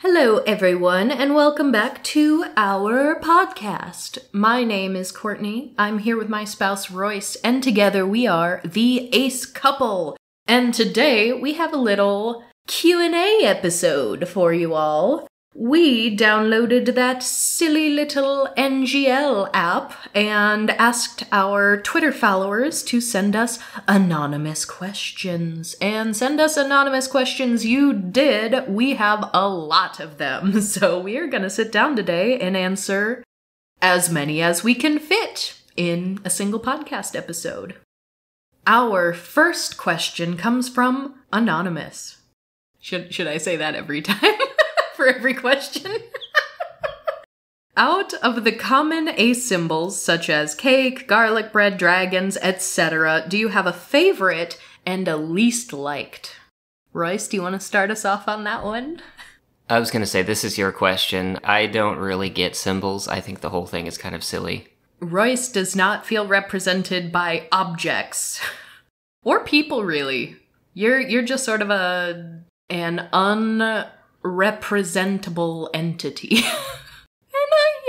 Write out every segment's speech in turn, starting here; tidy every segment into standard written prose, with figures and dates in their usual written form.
Hello, everyone, and welcome back to our podcast. My name is Courtney. I'm here with my spouse, Royce, and together we are the Ace Couple. And today we have a little Q&A episode for you all. We downloaded that silly little NGL app and asked our Twitter followers to send us anonymous questions. And send us anonymous questions you did. We have a lot of them. So we are going to sit down today and answer as many as we can fit in a single podcast episode. Our first question comes from Anonymous. Should I say that every time? For every question? Out of the common ace symbols, such as cake, garlic bread, dragons, etc., do you have a favorite and a least liked? Royce, do you want to start us off on that one? I was going to say, this is your question. I don't really get symbols. I think the whole thing is kind of silly. Royce does not feel represented by objects. Or people, really. You're just sort of an unrepresentable entity.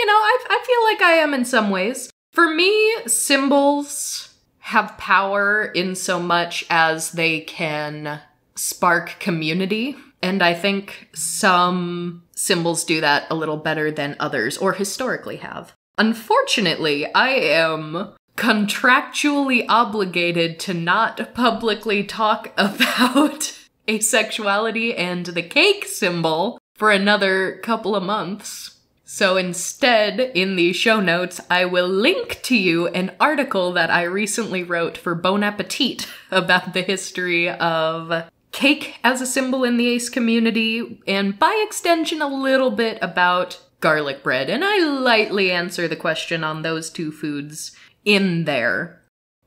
And I feel like I am in some ways. For me, symbols have power in so much as they can spark community. And I think some symbols do that a little better than others, or historically have. Unfortunately, I am contractually obligated to not publicly talk about asexuality and the cake symbol for another couple of months. So instead, in the show notes, I will link to you an article that I recently wrote for Bon Appetit about the history of cake as a symbol in the ace community, and by extension, a little bit about garlic bread. And I lightly answer the question on those two foods in there.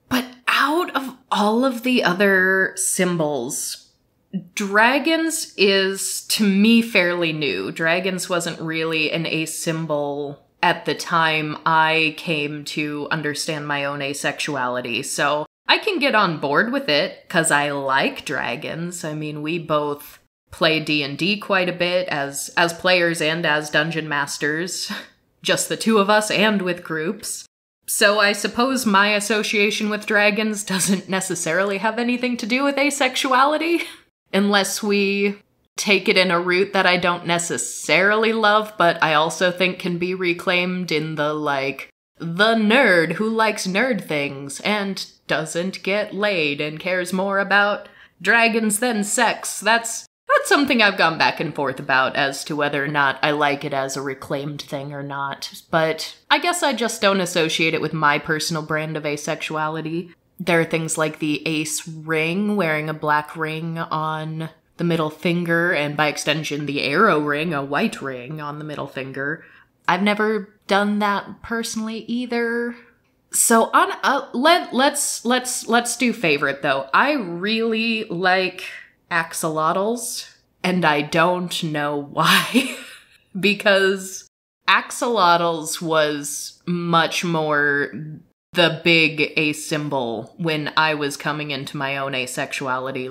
But out of all of the other symbols, dragons is, to me, fairly new. Dragons wasn't really an ace symbol at the time I came to understand my own asexuality, so I can get on board with it, because I like dragons. I mean, we both play D&D quite a bit as players and as dungeon masters. Just the two of us and with groups. So I suppose my association with dragons doesn't necessarily have anything to do with asexuality. Unless we take it in a route that I don't necessarily love, but I also think can be reclaimed in the, the nerd who likes nerd things and doesn't get laid and cares more about dragons than sex. That's something I've gone back and forth about as to whether or not I like it as a reclaimed thing or not. But I guess I just don't associate it with my personal brand of asexuality. There are things like the ace ring, wearing a black ring on the middle finger, and by extension, the arrow ring, a white ring on the middle finger. I've never done that personally either. So let's do favorite though. I really like axolotls, and I don't know why. Because axolotls was much more the big ace symbol when I was coming into my own asexuality,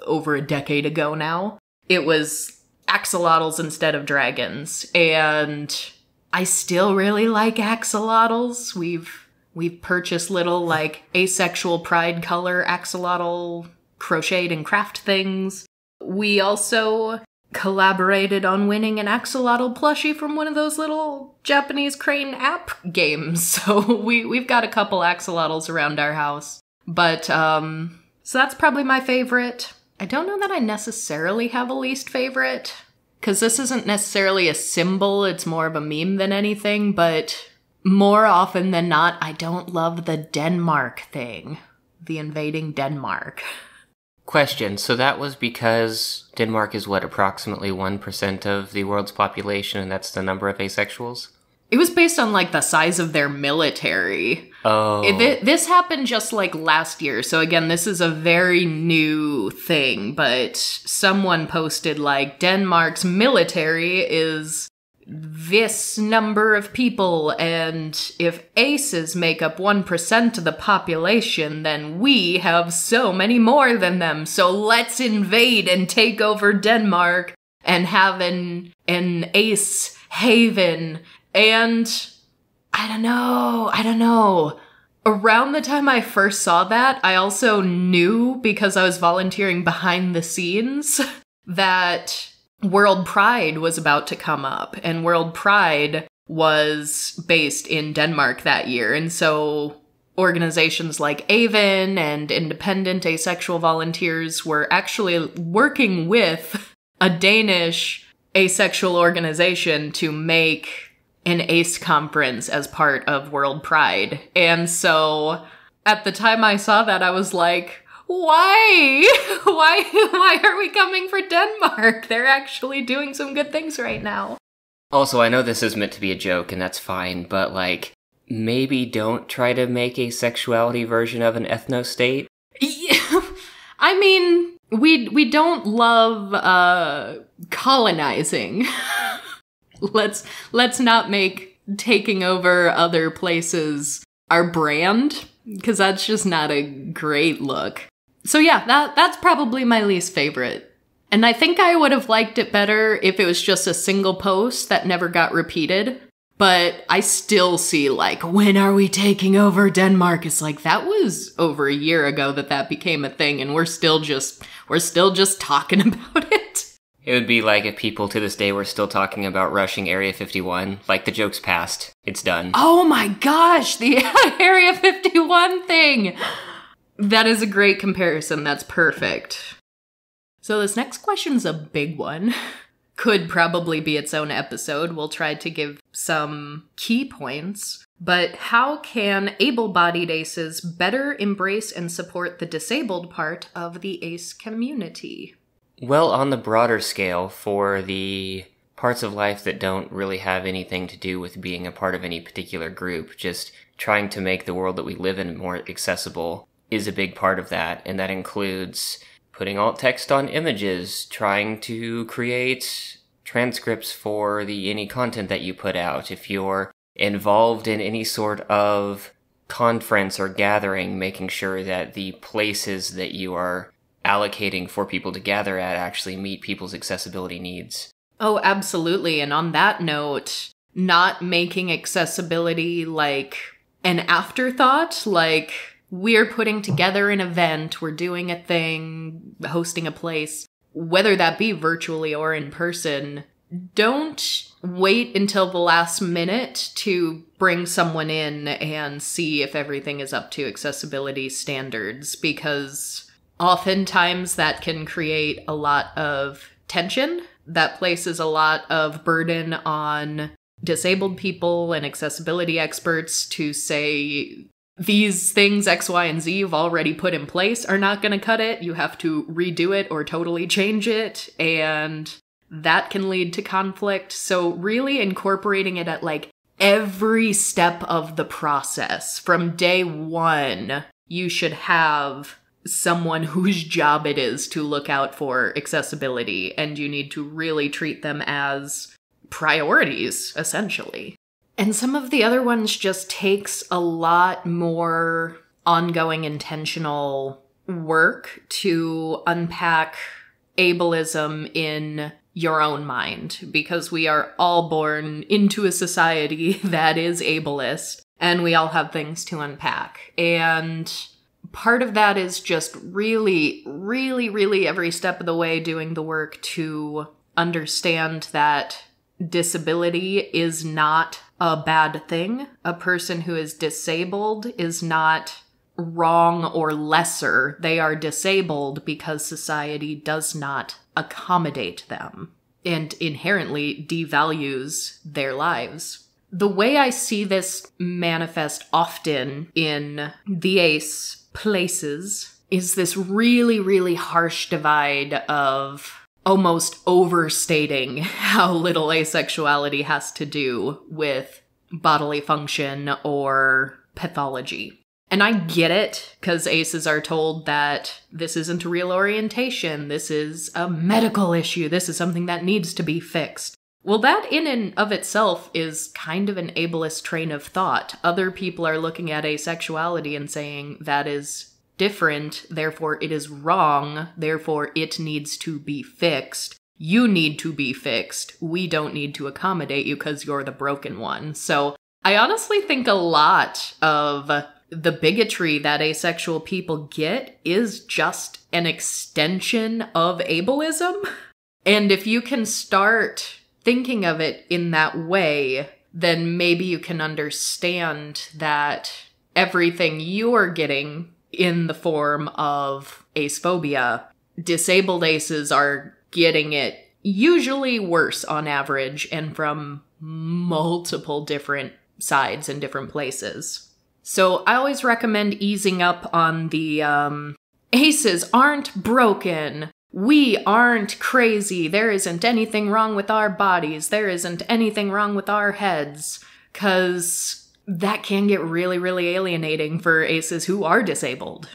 over a decade ago now. It was axolotls instead of dragons, and I still really like axolotls. We've purchased little, asexual pride color axolotl crocheted and craft things. We also collaborated on winning an axolotl plushie from one of those little Japanese crane app games. So we've got a couple axolotls around our house. But, so that's probably my favorite. I don't know that I necessarily have a least favorite, because this isn't necessarily a symbol, it's more of a meme than anything, but more often than not, I don't love the Denmark thing. The invading Denmark. Question, so that was because Denmark is approximately 1% of the world's population, and that's the number of asexuals? It was based on, the size of their military. Oh. This happened just, last year, so again, this is a very new thing, but someone posted, Denmark's military is this number of people, and if aces make up 1% of the population, then we have so many more than them, so let's invade and take over Denmark and having an ace haven. And I don't know. Around the time I first saw that, I also knew, because I was volunteering behind the scenes, that World Pride was about to come up. And World Pride was based in Denmark that year. And so organizations like Avon and independent asexual volunteers were actually working with a Danish asexual organization to make an ACE conference as part of World Pride. And so at the time I saw that, I was like, why? Why are we coming for Denmark? They're actually doing some good things right now. Also, I know this is meant to be a joke, and that's fine, but, like, maybe don't try to make a sexuality version of an ethno-state? Yeah. I mean, we don't love, colonizing. Let's not make taking over other places our brand, because that's just not a great look. So yeah, that's probably my least favorite. And I think I would have liked it better if it was just a single post that never got repeated. But I still see, like, when are we taking over Denmark? It's like, that was over a year ago that became a thing, and we're still just talking about it. It would be like if people to this day were still talking about rushing Area 51. Like, the joke's past. It's done. Oh my gosh, the Area 51 thing! That is a great comparison. That's perfect. So this next question's a big one. Could probably be its own episode. We'll try to give some key points. But how can able-bodied aces better embrace and support the disabled part of the ace community? Well, on the broader scale, for the parts of life that don't really have anything to do with being a part of any particular group, just trying to make the world that we live in more accessible is a big part of that, and that includes putting alt text on images, trying to create transcripts for any content that you put out. If you're involved in any sort of conference or gathering, making sure that the places that you are allocating for people to gather at actually meet people's accessibility needs. Oh, absolutely. And on that note, not making accessibility like an afterthought, like we're putting together an event, we're doing a thing, hosting a place, whether that be virtually or in person. Don't wait until the last minute to bring someone in and see if everything is up to accessibility standards, because oftentimes that can create a lot of tension. That places a lot of burden on disabled people and accessibility experts to say, these things X, Y, and Z you've already put in place are not going to cut it. You have to redo it or totally change it. And that can lead to conflict. So really incorporating it at like every step of the process. From day one, you should have someone whose job it is to look out for accessibility. And you need to really treat them as priorities, essentially. And some of the other ones just takes a lot more ongoing intentional work to unpack ableism in your own mind, because we are all born into a society that is ableist, and we all have things to unpack. And part of that is just really, really, really every step of the way doing the work to understand that disability is not a bad thing. A person who is disabled is not wrong or lesser. They are disabled because society does not accommodate them and inherently devalues their lives. The way I see this manifest often in the ACE places is this really, really harsh divide of almost overstating how little asexuality has to do with bodily function or pathology. And I get it, because ACEs are told that this isn't a real orientation, this is a medical issue, this is something that needs to be fixed. Well, that in and of itself is kind of an ableist train of thought. Other people are looking at asexuality and saying that is different, therefore it is wrong, therefore it needs to be fixed. you need to be fixed. We don't need to accommodate you because you're the broken one. So I honestly think a lot of the bigotry that asexual people get is just an extension of ableism. And if you can start thinking of it in that way, then maybe you can understand that everything you're getting in the form of acephobia, disabled aces are getting it usually worse on average and from multiple different sides and different places. So I always recommend easing up on the aces aren't broken. We aren't crazy. There isn't anything wrong with our bodies. There isn't anything wrong with our heads. 'Cause that can get really, really alienating for aces who are disabled.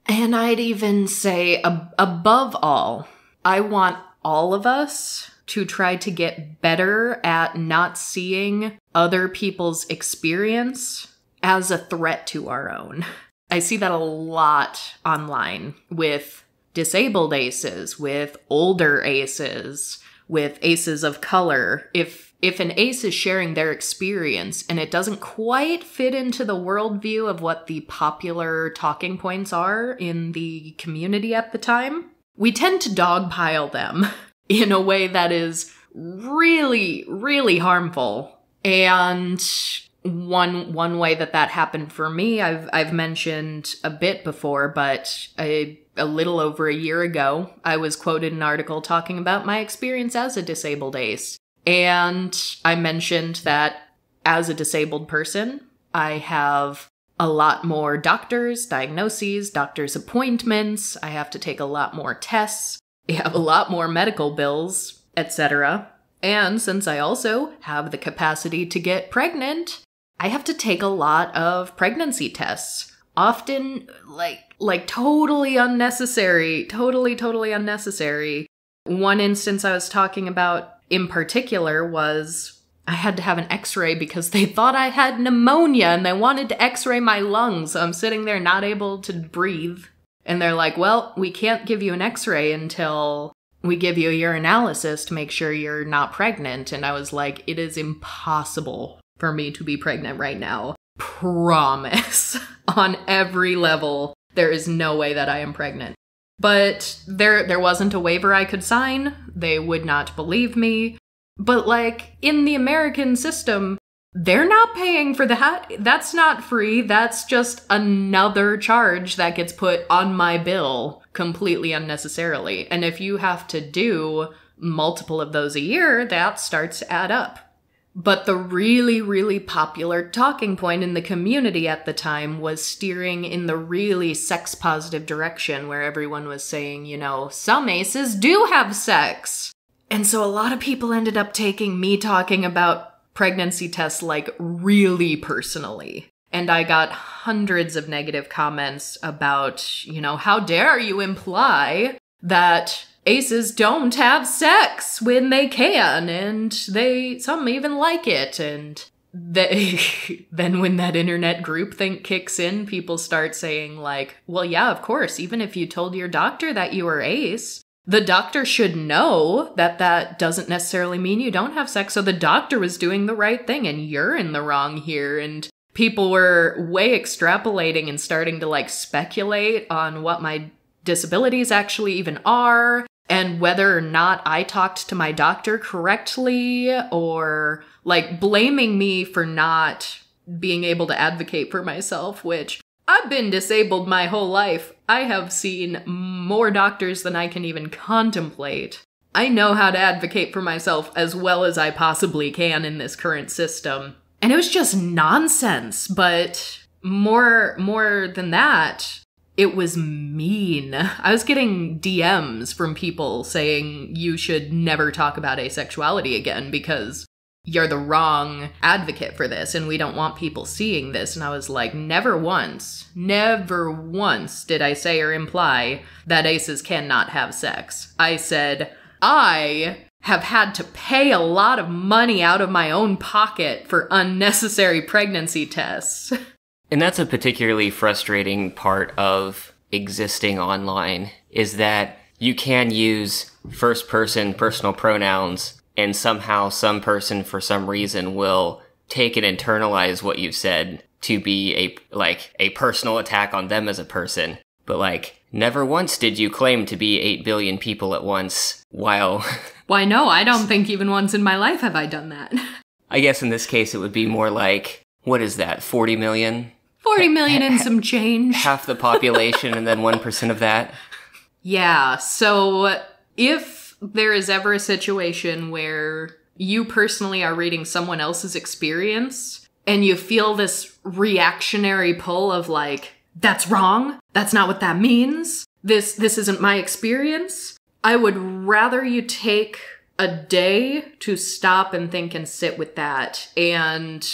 And I'd even say, above all, I want all of us to try to get better at not seeing other people's experience as a threat to our own. I see that a lot online with disabled aces, with older aces, with aces of color. If an ace is sharing their experience and it doesn't quite fit into the worldview of what the popular talking points are in the community at the time, we tend to dogpile them in a way that is really, really harmful. And one way that happened for me, I've mentioned a bit before, but a little over a year ago, I was quoted in an article talking about my experience as a disabled ace. And I mentioned that as a disabled person, I have a lot more doctors' diagnoses, doctor's appointments, I have to take a lot more tests, I have a lot more medical bills, etc. And since I also have the capacity to get pregnant, I have to take a lot of pregnancy tests. Often, like totally unnecessary, totally unnecessary. One instance I was talking about in particular was I had to have an x-ray because they thought I had pneumonia and they wanted to x-ray my lungs. So I'm sitting there not able to breathe. And they're like, well, we can't give you an x-ray until we give you a urinalysis to make sure you're not pregnant. And I was like, it is impossible for me to be pregnant right now. Promise. On every level, there is no way that I am pregnant. But there wasn't a waiver I could sign. They would not believe me. But like, in the American system, they're not paying for that. That's not free. That's just another charge that gets put on my bill completely unnecessarily. And if you have to do multiple of those a year, that starts to add up. But the really, really popular talking point in the community at the time was steering in the really sex-positive direction where everyone was saying, you know, some aces do have sex. And so a lot of people ended up taking me talking about pregnancy tests like really personally. And I got hundreds of negative comments about, you know, how dare you imply that aces don't have sex when they can, and some even like it, and then when that internet groupthink kicks in, people start saying like, well, yeah, of course, even if you told your doctor that you were ace, the doctor should know that doesn't necessarily mean you don't have sex, so the doctor was doing the right thing, and you're in the wrong here, and people were way extrapolating and starting to like speculate on what my disabilities actually even are, and whether or not I talked to my doctor correctly, or like blaming me for not being able to advocate for myself, which I've been disabled my whole life. I have seen more doctors than I can even contemplate. I know how to advocate for myself as well as I possibly can in this current system. And it was just nonsense, but more than that, it was mean. I was getting DMs from people saying you should never talk about asexuality again because you're the wrong advocate for this and we don't want people seeing this. And I was like, never once did I say or imply that aces cannot have sex. I said, I have had to pay a lot of money out of my own pocket for unnecessary pregnancy tests. And that's a particularly frustrating part of existing online, is that you can use first-person personal pronouns, and somehow some person, for some reason, will take and internalize what you've said to be a personal attack on them as a person. But, like, never once did you claim to be 8 billion people at once, while... Why, no, I don't think even once in my life have I done that. I guess in this case it would be more like, what is that, 40 million? 40 million and some change. Half the population and then 1% of that? Yeah, so if there is ever a situation where you personally are reading someone else's experience and you feel this reactionary pull of like, that's wrong, that's not what that means, this isn't my experience, I would rather you take a day to stop and think and sit with that, and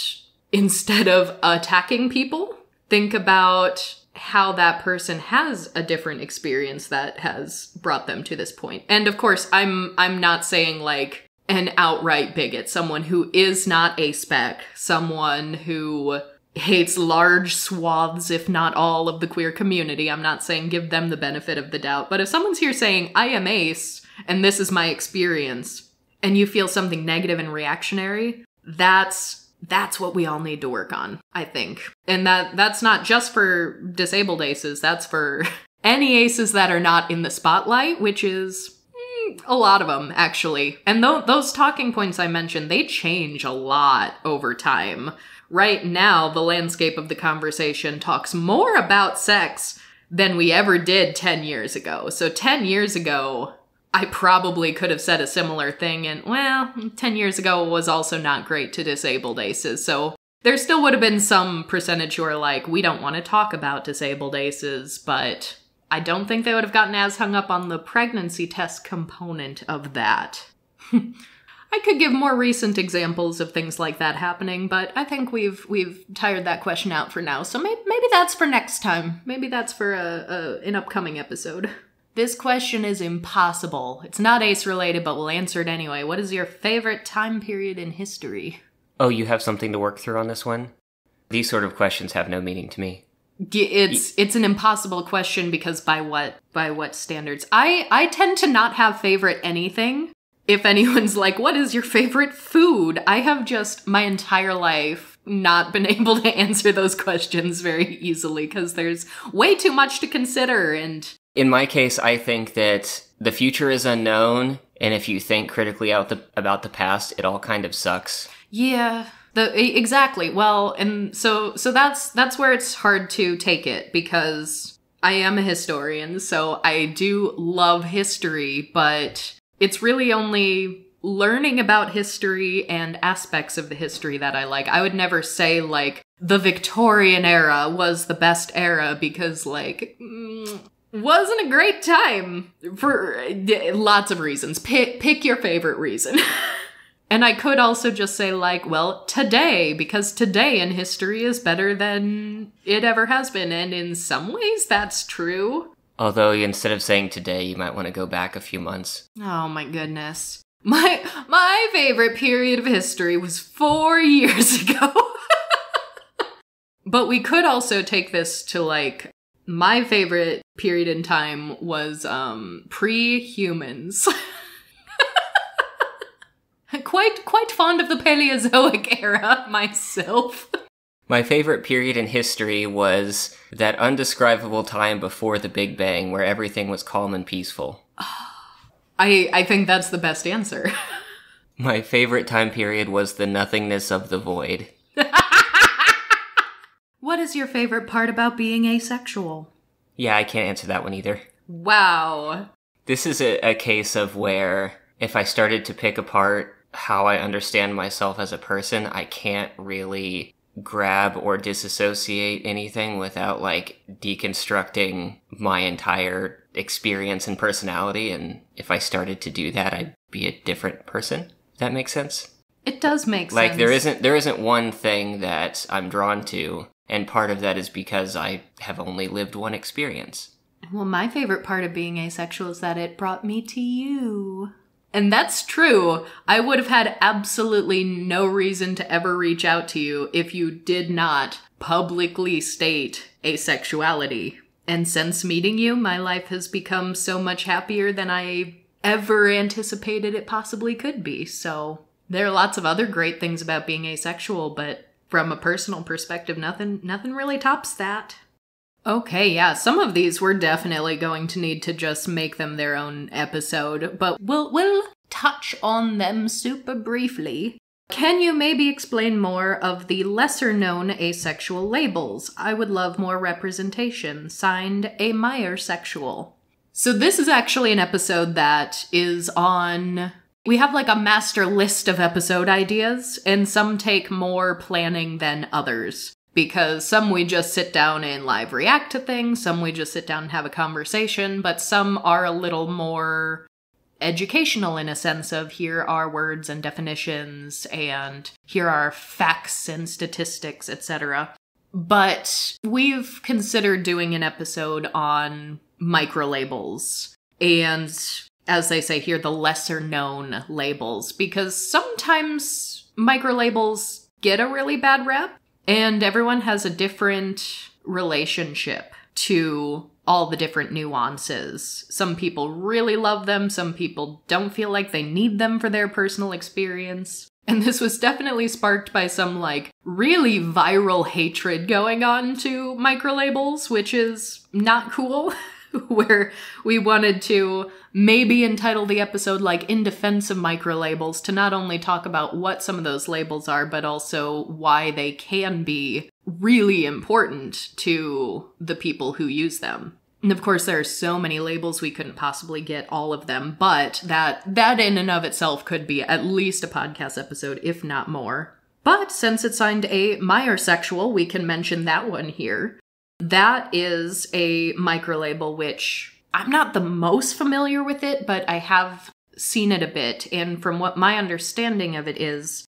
instead of attacking people, think about how that person has a different experience that has brought them to this point. And of course, I'm not saying like an outright bigot, someone who is not aspec, someone who hates large swaths, if not all, of the queer community. I'm not saying give them the benefit of the doubt. But if someone's here saying, I am ace, and this is my experience, and you feel something negative and reactionary, that's what we all need to work on, I think. And that's not just for disabled aces, that's for any aces that are not in the spotlight, which is a lot of them, actually. And those talking points I mentioned, they change a lot over time. Right now, the landscape of the conversation talks more about sex than we ever did 10 years ago. So 10 years ago, I probably could have said a similar thing, and, well, 10 years ago was also not great to disabled aces, so there still would have been some percentage who are like, we don't want to talk about disabled aces, but I don't think they would have gotten as hung up on the pregnancy test component of that. I could give more recent examples of things like that happening, but I think we've tired that question out for now, so maybe that's for next time. Maybe that's for an upcoming episode. This question is impossible. It's not ace-related, but we'll answer it anyway. What is your favorite time period in history? Oh, you have something to work through on this one? These sort of questions have no meaning to me. It's an impossible question because by what standards? I tend to not have favorite anything. If anyone's like, what is your favorite food? I have just my entire life not been able to answer those questions very easily because there's way too much to consider. And in my case, I think that the future is unknown, and if you think critically about the past, it all kind of sucks. Yeah, exactly. Well, and so that's where it's hard to take it, because I am a historian, so I do love history, but it's really only learning about history and aspects of the history that I like. I would never say, like, the Victorian era was the best era, because, like, wasn't a great time for lots of reasons. Pick your favorite reason. And I could also just say, like, well, today, because today in history is better than it ever has been, and in some ways that's true. Although instead of saying today, you might want to go back a few months. Oh my goodness. My favorite period of history was 4 years ago. But we could also take this to, like, my favorite period in time was pre-humans. Quite fond of the Paleozoic era myself. My favorite period in history was that undescribable time before the Big Bang where everything was calm and peaceful. I think that's the best answer. My favorite time period was the nothingness of the void. What is your favorite part about being asexual? Yeah, I can't answer that one either. Wow. This is a case of where if I started to pick apart how I understand myself as a person, I can't really grab or disassociate anything without, like, deconstructing my entire experience and personality, and if I started to do that, I'd be a different person. Does that make sense? It does make sense. Like, there isn't one thing that I'm drawn to, and part of that is because I have only lived one experience. Well, my favorite part of being asexual is that it brought me to you. And that's true. I would have had absolutely no reason to ever reach out to you if you did not publicly state asexuality. And since meeting you, my life has become so much happier than I ever anticipated it possibly could be. So there are lots of other great things about being asexual, but from a personal perspective, nothing really tops that. Okay, yeah, some of these we're definitely going to need to just make them their own episode, but we'll touch on them super briefly. Can you maybe explain more of the lesser-known asexual labels? I would love more representation. Signed, a Meyersexual. So this is actually an episode that is on... We have like a master list of episode ideas, and some take more planning than others. Because some we just sit down and live react to things, some we just sit down and have a conversation, but some are a little more educational in a sense of here are words and definitions, and here are facts and statistics, etc. But we've considered doing an episode on microlabels, and as they say here, the lesser known labels, because sometimes microlabels get a really bad rep, and everyone has a different relationship to all the different nuances. Some people really love them, some people don't feel like they need them for their personal experience. And this was definitely sparked by some, like, really viral hatred going on to microlabels, which is not cool. Where we wanted to maybe entitle the episode, like, In Defense of Microlabels, to not only talk about what some of those labels are, but also why they can be really important to the people who use them. And of course, there are so many labels we couldn't possibly get all of them, but that in and of itself could be at least a podcast episode, if not more. But since it signed a Meyersexual, we can mention that one here. That is a microlabel which I'm not the most familiar with it, but I have seen it a bit. And from what my understanding of it is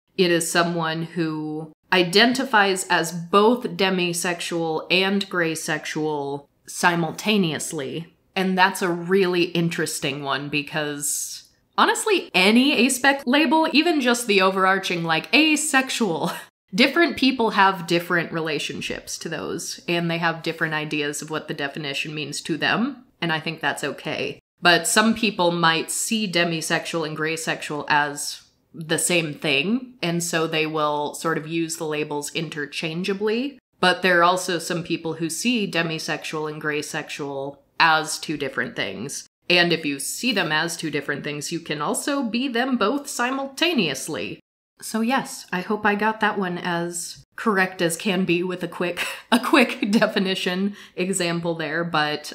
someone who identifies as both demisexual and graysexual simultaneously. And that's a really interesting one because honestly, any aspec label, even just the overarching like asexual, different people have different relationships to those, and they have different ideas of what the definition means to them, and I think that's okay. But some people might see demisexual and graysexual as the same thing, and so they will sort of use the labels interchangeably. But there are also some people who see demisexual and graysexual as two different things. And if you see them as two different things, you can also be them both simultaneously. So yes, I hope I got that one as correct as can be with a quick definition example there. But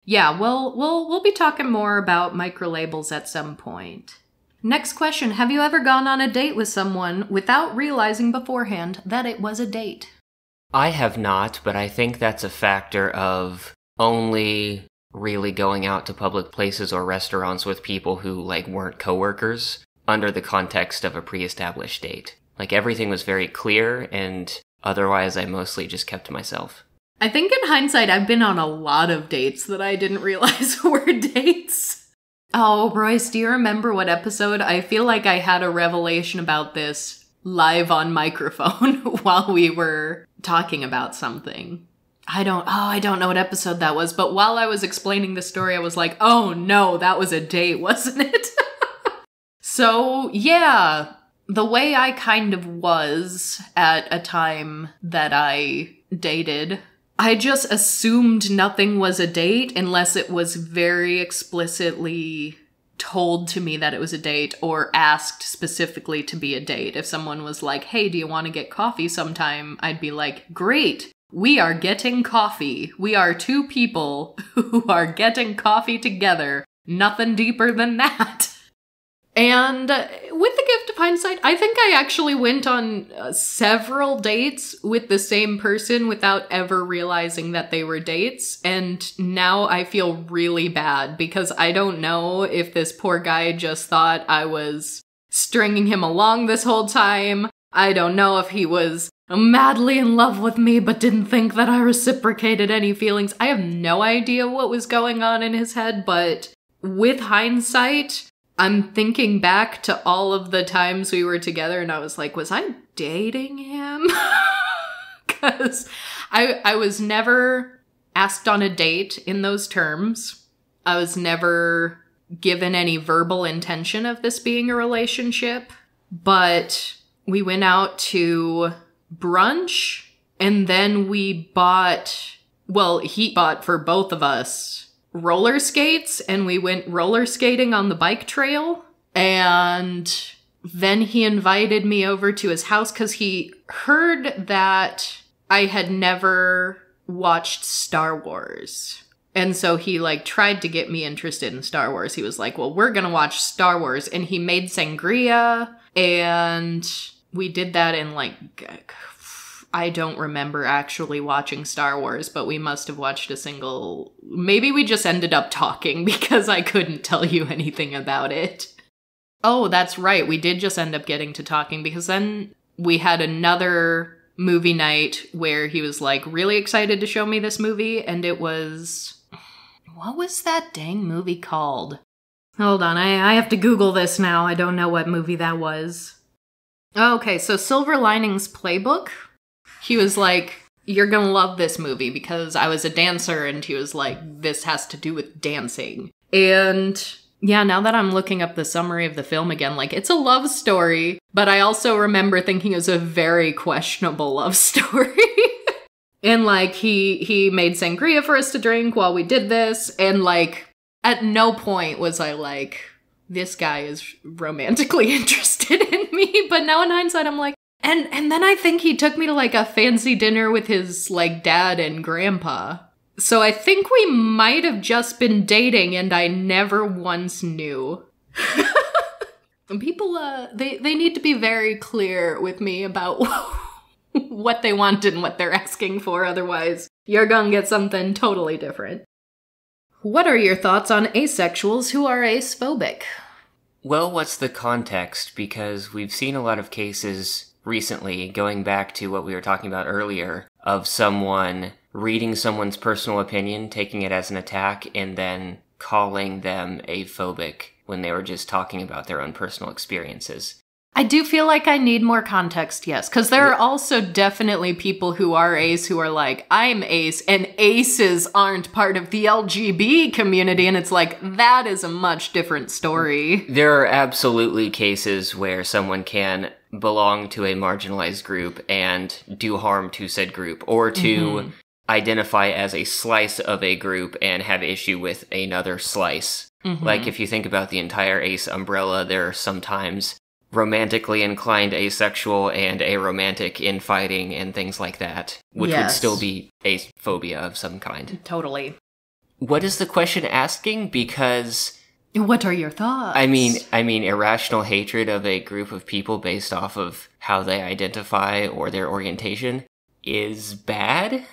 yeah, we'll be talking more about microlabels at some point. Next question, have you ever gone on a date with someone without realizing beforehand that it was a date? I have not, but I think that's a factor of only really going out to public places or restaurants with people who, like, weren't coworkers under the context of a pre-established date. Like, everything was very clear, and otherwise I mostly just kept to myself. I think in hindsight, I've been on a lot of dates that I didn't realize were dates. Oh, Royce, do you remember what episode? I feel like I had a revelation about this live on microphone while we were talking about something. I don't know what episode that was, but while I was explaining the story, I was like, oh no, that was a date, wasn't it? So, yeah, the way I kind of was at a time that I dated, I just assumed nothing was a date unless it was very explicitly told to me that it was a date or asked specifically to be a date. If someone was like, hey, do you want to get coffee sometime? I'd be like, great, we are getting coffee. We are two people who are getting coffee together. Nothing deeper than that. And with the gift of hindsight, I think I actually went on several dates with the same person without ever realizing that they were dates. And now I feel really bad because I don't know if this poor guy just thought I was stringing him along this whole time. I don't know if he was madly in love with me but didn't think that I reciprocated any feelings. I have no idea what was going on in his head, but with hindsight, I'm thinking back to all of the times we were together and I was like, was I dating him? Because I was never asked on a date in those terms. I was never given any verbal intention of this being a relationship, but we went out to brunch, and then we bought, well, he bought for both of us roller skates, and we went roller skating on the bike trail, and then he invited me over to his house because he heard that I had never watched Star Wars. And so he, like, tried to get me interested in Star Wars. He was like, well, we're gonna watch Star Wars. And he made sangria, and we did that in, like, I don't remember actually watching Star Wars, but we must have watched a single... Maybe we just ended up talking because I couldn't tell you anything about it. Oh, that's right. We did just end up getting to talking because then we had another movie night where he was, like, really excited to show me this movie, and it was... What was that dang movie called? Hold on, I have to Google this now. I don't know what movie that was. Okay, so Silver Linings Playbook. He was like, you're gonna love this movie because I was a dancer, and he was like, this has to do with dancing. And yeah, now that I'm looking up the summary of the film again, like, it's a love story, but I also remember thinking it was a very questionable love story. And, like, he made sangria for us to drink while we did this, and, like, at no point was I like, this guy is romantically interested in me, but now in hindsight I'm like, and then I think he took me to, like, a fancy dinner with his, like, dad and grandpa. So I think we might have just been dating, and I never once knew. People, they need to be very clear with me about what they want and what they're asking for, otherwise you're gonna get something totally different. What are your thoughts on asexuals who are asphobic? Well, what's the context? Because we've seen a lot of cases recently, going back to what we were talking about earlier, of someone reading someone's personal opinion, taking it as an attack, and then calling them aphobic when they were just talking about their own personal experiences. I do feel like I need more context, yes, because there are also definitely people who are ace who are like, I'm ace, and aces aren't part of the LGB community, and it's like, that is a much different story. There are absolutely cases where someone can belong to a marginalized group and do harm to said group, or to identify as a slice of a group and have issue with another slice. Like, if you think about the entire ace umbrella, there are sometimes romantically inclined asexual and aromantic infighting and things like that, which would still be a phobia of some kind. Totally. What is the question asking? Because... What are your thoughts? I mean, irrational hatred of a group of people based off of how they identify or their orientation is bad?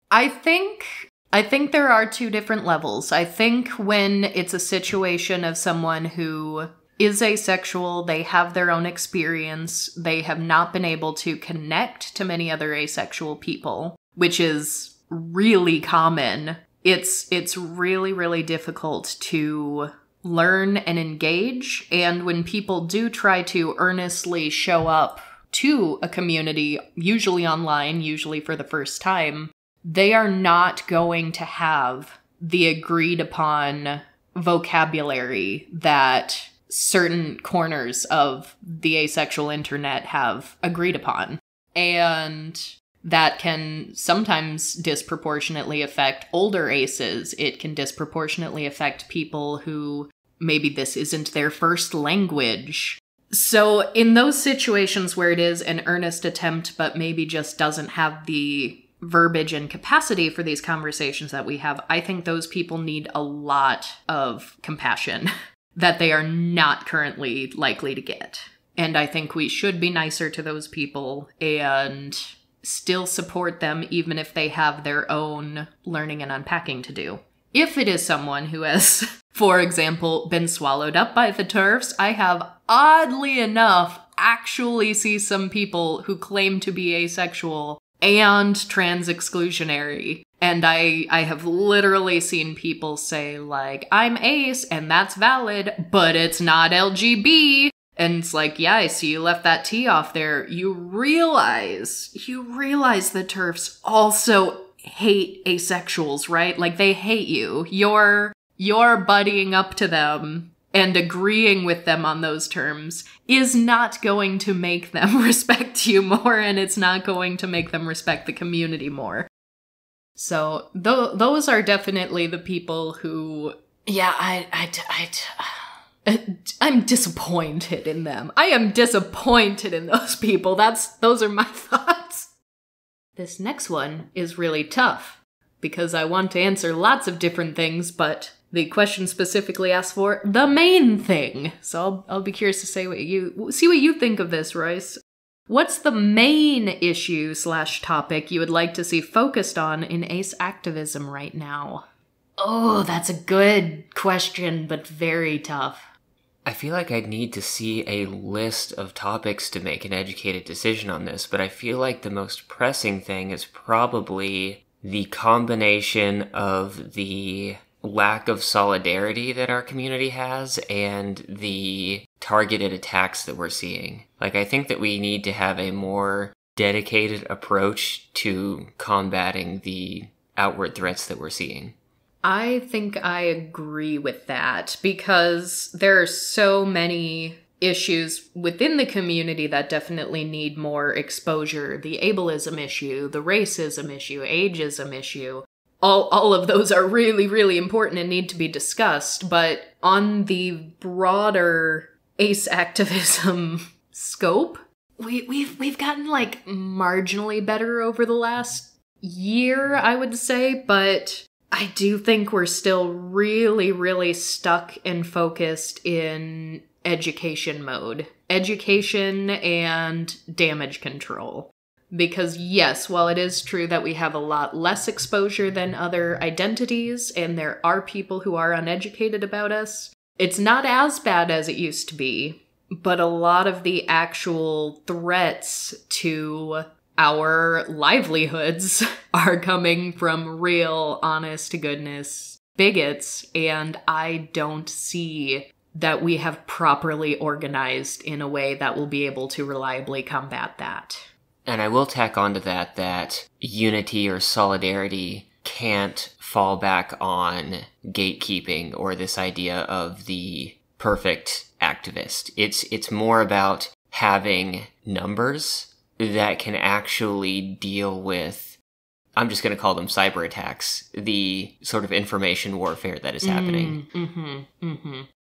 I think there are two different levels. I think when it's a situation of someone who is asexual, they have their own experience, they have not been able to connect to many other asexual people, which is really common. It's really, really difficult to learn and engage, and when people do try to earnestly show up to a community, usually online, usually for the first time, they are not going to have the agreed upon vocabulary that certain corners of the asexual internet have agreed upon. And that can sometimes disproportionately affect older aces. It can disproportionately affect people who maybe this isn't their first language. So in those situations where it is an earnest attempt, but maybe just doesn't have the verbiage and capacity for these conversations that we have, I think those people need a lot of compassion that they are not currently likely to get. And I think we should be nicer to those people and still support them even if they have their own learning and unpacking to do. If it is someone who has, for example, been swallowed up by the TERFs, I have, oddly enough, actually see some people who claim to be asexual and trans exclusionary. And I have literally seen people say, like, I'm ace, and that's valid, but it's not LGB. And it's like, yeah, I see you left that T off there. You realize the TERFs also hate asexuals, right? Like, they hate you. You're buddying up to them and agreeing with them on those terms is not going to make them respect you more, and it's not going to make them respect the community more. So those are definitely the people who, yeah, I'm disappointed in them. I am disappointed in those people. Those are my thoughts. This next one is really tough because I want to answer lots of different things, but the question specifically asks for the main thing. So I'll be curious to see what you think of this, Royce. What's the main issue / topic you would like to see focused on in ace activism right now? Oh, that's a good question, but very tough. I feel like I'd need to see a list of topics to make an educated decision on this, but I feel like the most pressing thing is probably the combination of the lack of solidarity that our community has and the targeted attacks that we're seeing. Like, I think that we need to have a more dedicated approach to combating the outward threats that we're seeing. I think I agree with that because there are so many issues within the community that definitely need more exposure. The ableism issue, the racism issue, ageism issue. All of those are really, really important and need to be discussed. But on the broader ace activism scope, we've gotten like marginally better over the last year, I would say, but I do think we're still really, really stuck and focused in education mode. Education and damage control. Because yes, while it is true that we have a lot less exposure than other identities, and there are people who are uneducated about us, it's not as bad as it used to be, but a lot of the actual threats to our livelihoods are coming from real, honest-to-goodness bigots, and I don't see that we have properly organized in a way that will be able to reliably combat that. And I will tack onto that unity or solidarity can't fall back on gatekeeping or this idea of the perfect activist. It's more about having numbers that can actually deal with, I'm just going to call them cyber attacks, the sort of information warfare that is happening.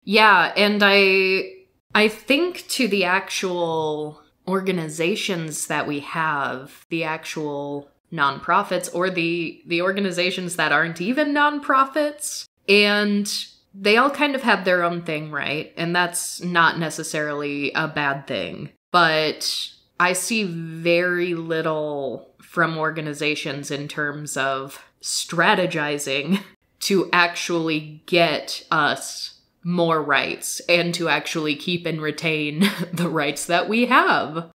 Yeah, and I think to the actual organizations that we have, the actual nonprofits, or the organizations that aren't even nonprofits, and they all kind of have their own thing, right? And that's not necessarily a bad thing. But I see very little from organizations in terms of strategizing to actually get us more rights and to actually keep and retain the rights that we have.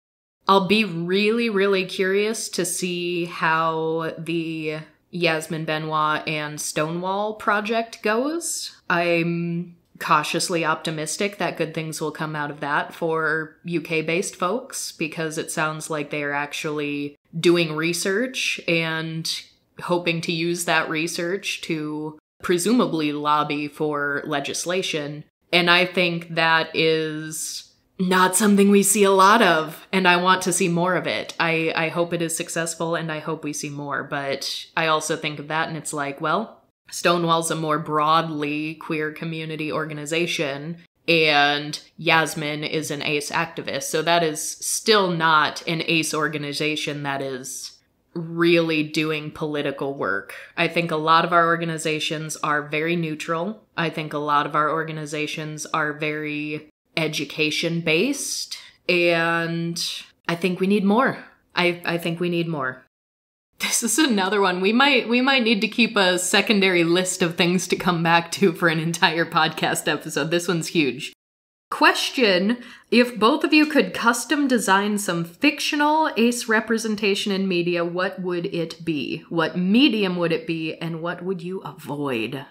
I'll be really, really curious to see how the Yasmin Benoit and Stonewall project goes. I'm cautiously optimistic that good things will come out of that for UK-based folks, because it sounds like they are actually doing research and hoping to use that research to presumably lobby for legislation. And I think that is not something we see a lot of, and I want to see more of it. I hope it is successful, and I hope we see more, but I also think of that and it's like, well, Stonewall's a more broadly queer community organization, and Yasmin is an ace activist, so that is still not an ace organization that is really doing political work. I think a lot of our organizations are very neutral. I think a lot of our organizations are very education-based, and I think we need more. I think we need more. This is another one. We might need to keep a secondary list of things to come back to for an entire podcast episode. This one's huge. Question: if both of you could custom design some fictional ace representation in media, what would it be? What medium would it be, and what would you avoid?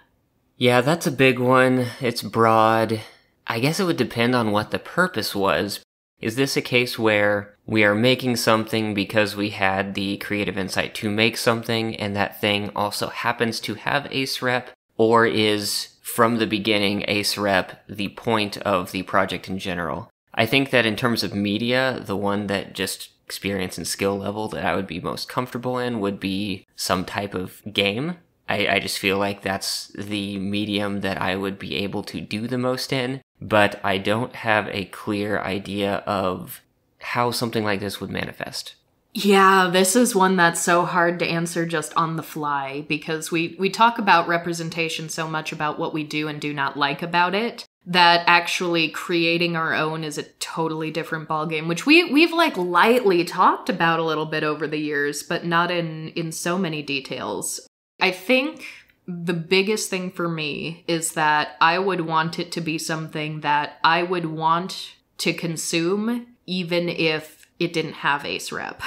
Yeah, that's a big one. It's broad. I guess it would depend on what the purpose was. Is this a case where we are making something because we had the creative insight to make something, and that thing also happens to have ace rep, or is, from the beginning, ace rep the point of the project in general. I think that in terms of media, the one that just experience and skill level that I would be most comfortable in would be some type of game. I just feel like that's the medium that I would be able to do the most in, but I don't have a clear idea of how something like this would manifest. Yeah, this is one that's so hard to answer just on the fly, because we talk about representation so much about what we do and do not like about it, that actually creating our own is a totally different ballgame, which we've like lightly talked about a little bit over the years, but not in so many details. I think the biggest thing for me is that I would want it to be something that I would want to consume even if it didn't have ace rep.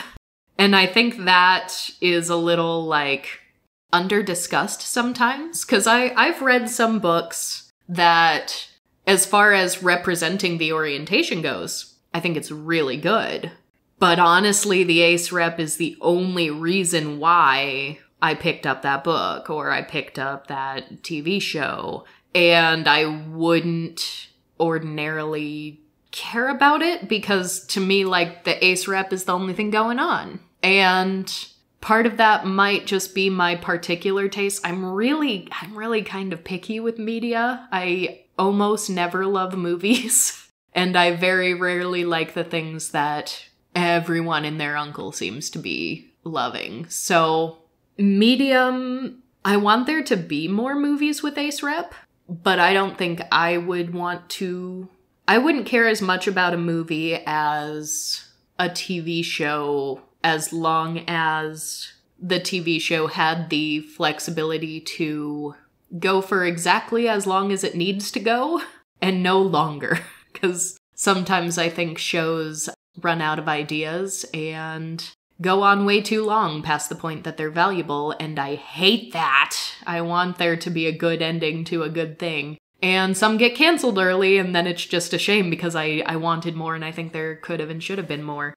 And I think that is a little like under-discussed sometimes, because I've read some books that, as far as representing the orientation goes, I think it's really good. But honestly, the ace rep is the only reason why I picked up that book or I picked up that TV show, and I wouldn't ordinarily care about it because to me, like, the ace rep is the only thing going on. And part of that might just be my particular taste. I'm really kind of picky with media. I almost never love movies, and I very rarely like the things that everyone and their uncle seems to be loving. So medium, I want there to be more movies with ace rep, but I don't think I would I wouldn't care as much about a movie as a TV show, as long as the TV show had the flexibility to go for exactly as long as it needs to go and no longer. Because sometimes I think shows run out of ideas and go on way too long past the point that they're valuable, and I hate that. I want there to be a good ending to a good thing. And some get canceled early, and then it's just a shame because I wanted more, and I think there could have and should have been more.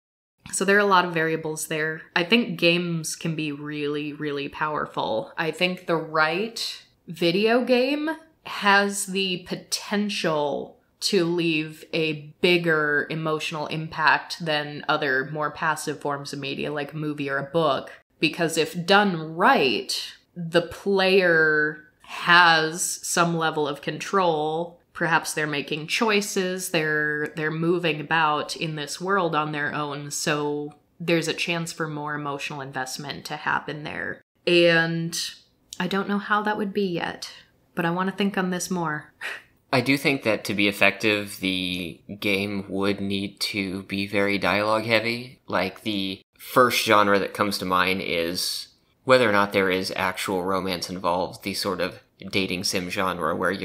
So there are a lot of variables there. I think games can be really, really powerful. I think the right video game has the potential to leave a bigger emotional impact than other more passive forms of media like a movie or a book. Because if done right, the player has some level of control. Perhaps they're making choices, they're moving about in this world on their own, so there's a chance for more emotional investment to happen there. And I don't know how that would be yet, but I want to think on this more. I do think that to be effective, the game would need to be very dialogue heavy. Like, the first genre that comes to mind is whether or not there is actual romance involved, the sort of dating sim genre where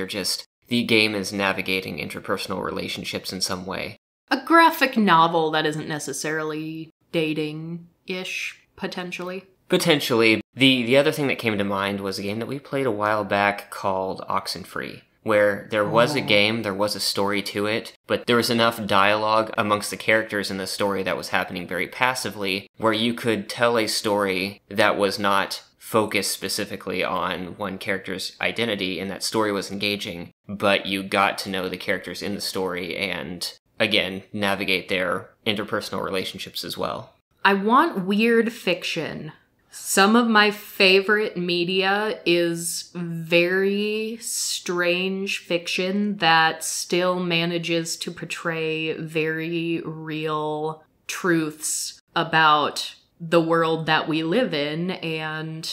the game is navigating interpersonal relationships in some way. A graphic novel that isn't necessarily dating-ish, potentially. Potentially. The other thing that came to mind was a game that we played a while back called Oxenfree, where there was a game, there was a story to it, but there was enough dialogue amongst the characters in the story that was happening very passively, where you could tell a story that was not focused specifically on one character's identity, and that story was engaging, but you got to know the characters in the story and, again, navigate their interpersonal relationships as well. I want weird fiction. Some of my favorite media is very strange fiction that still manages to portray very real truths about the world that we live in and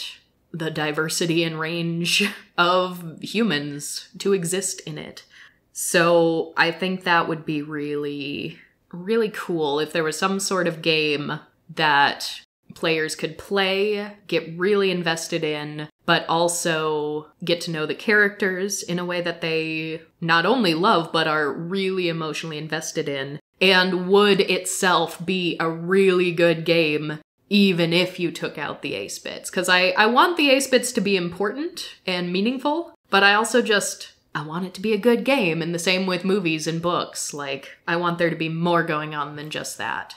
the diversity and range of humans to exist in it. So I think that would be really, really cool if there was some sort of game that players could play, get really invested in, but also get to know the characters in a way that they not only love, but are really emotionally invested in, and would itself be a really good game even if you took out the ace bits. Because I want the ace bits to be important and meaningful, but I also I want it to be a good game, and the same with movies and books. Like, I want there to be more going on than just that.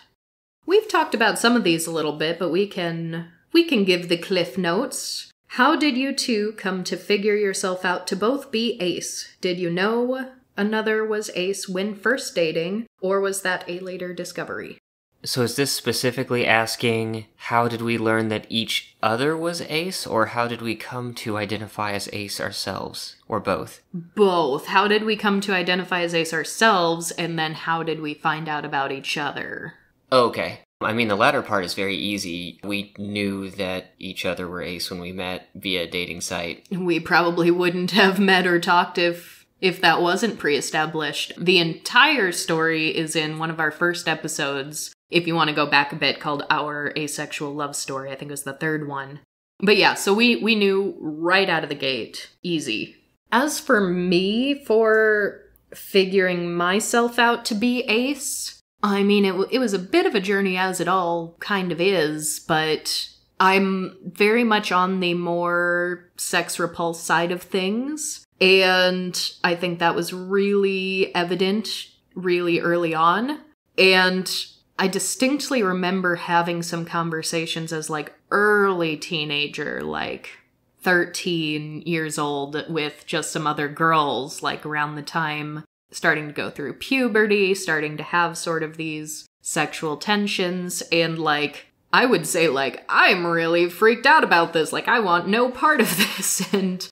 We've talked about some of these a little bit, but we can give the cliff notes. How did you two come to figure yourself out to both be ace? Did you know another was ace when first dating, or was that a later discovery? So is this specifically asking how did we learn that each other was ace, or how did we come to identify as ace ourselves, or both? Both. How did we come to identify as ace ourselves, and then how did we find out about each other? Okay. I mean, the latter part is very easy. We knew that each other were ace when we met via a dating site. We probably wouldn't have met or talked if that wasn't pre-established. The entire story is in one of our first episodes, if you want to go back a bit, called Our Asexual Love Story. I think it was the third one. But yeah, so we knew right out of the gate. Easy. As for me, for figuring myself out to be ace, I mean, it was a bit of a journey, as it all kind of is, but I'm very much on the more sex repulse side of things, and I think that was really evident really early on, and I distinctly remember having some conversations as, like, early teenager, like 13 years old, with just some other girls, like, around the time starting to go through puberty, starting to have sort of these sexual tensions, and, like, I would say, like, I'm really freaked out about this, like, I want no part of this, and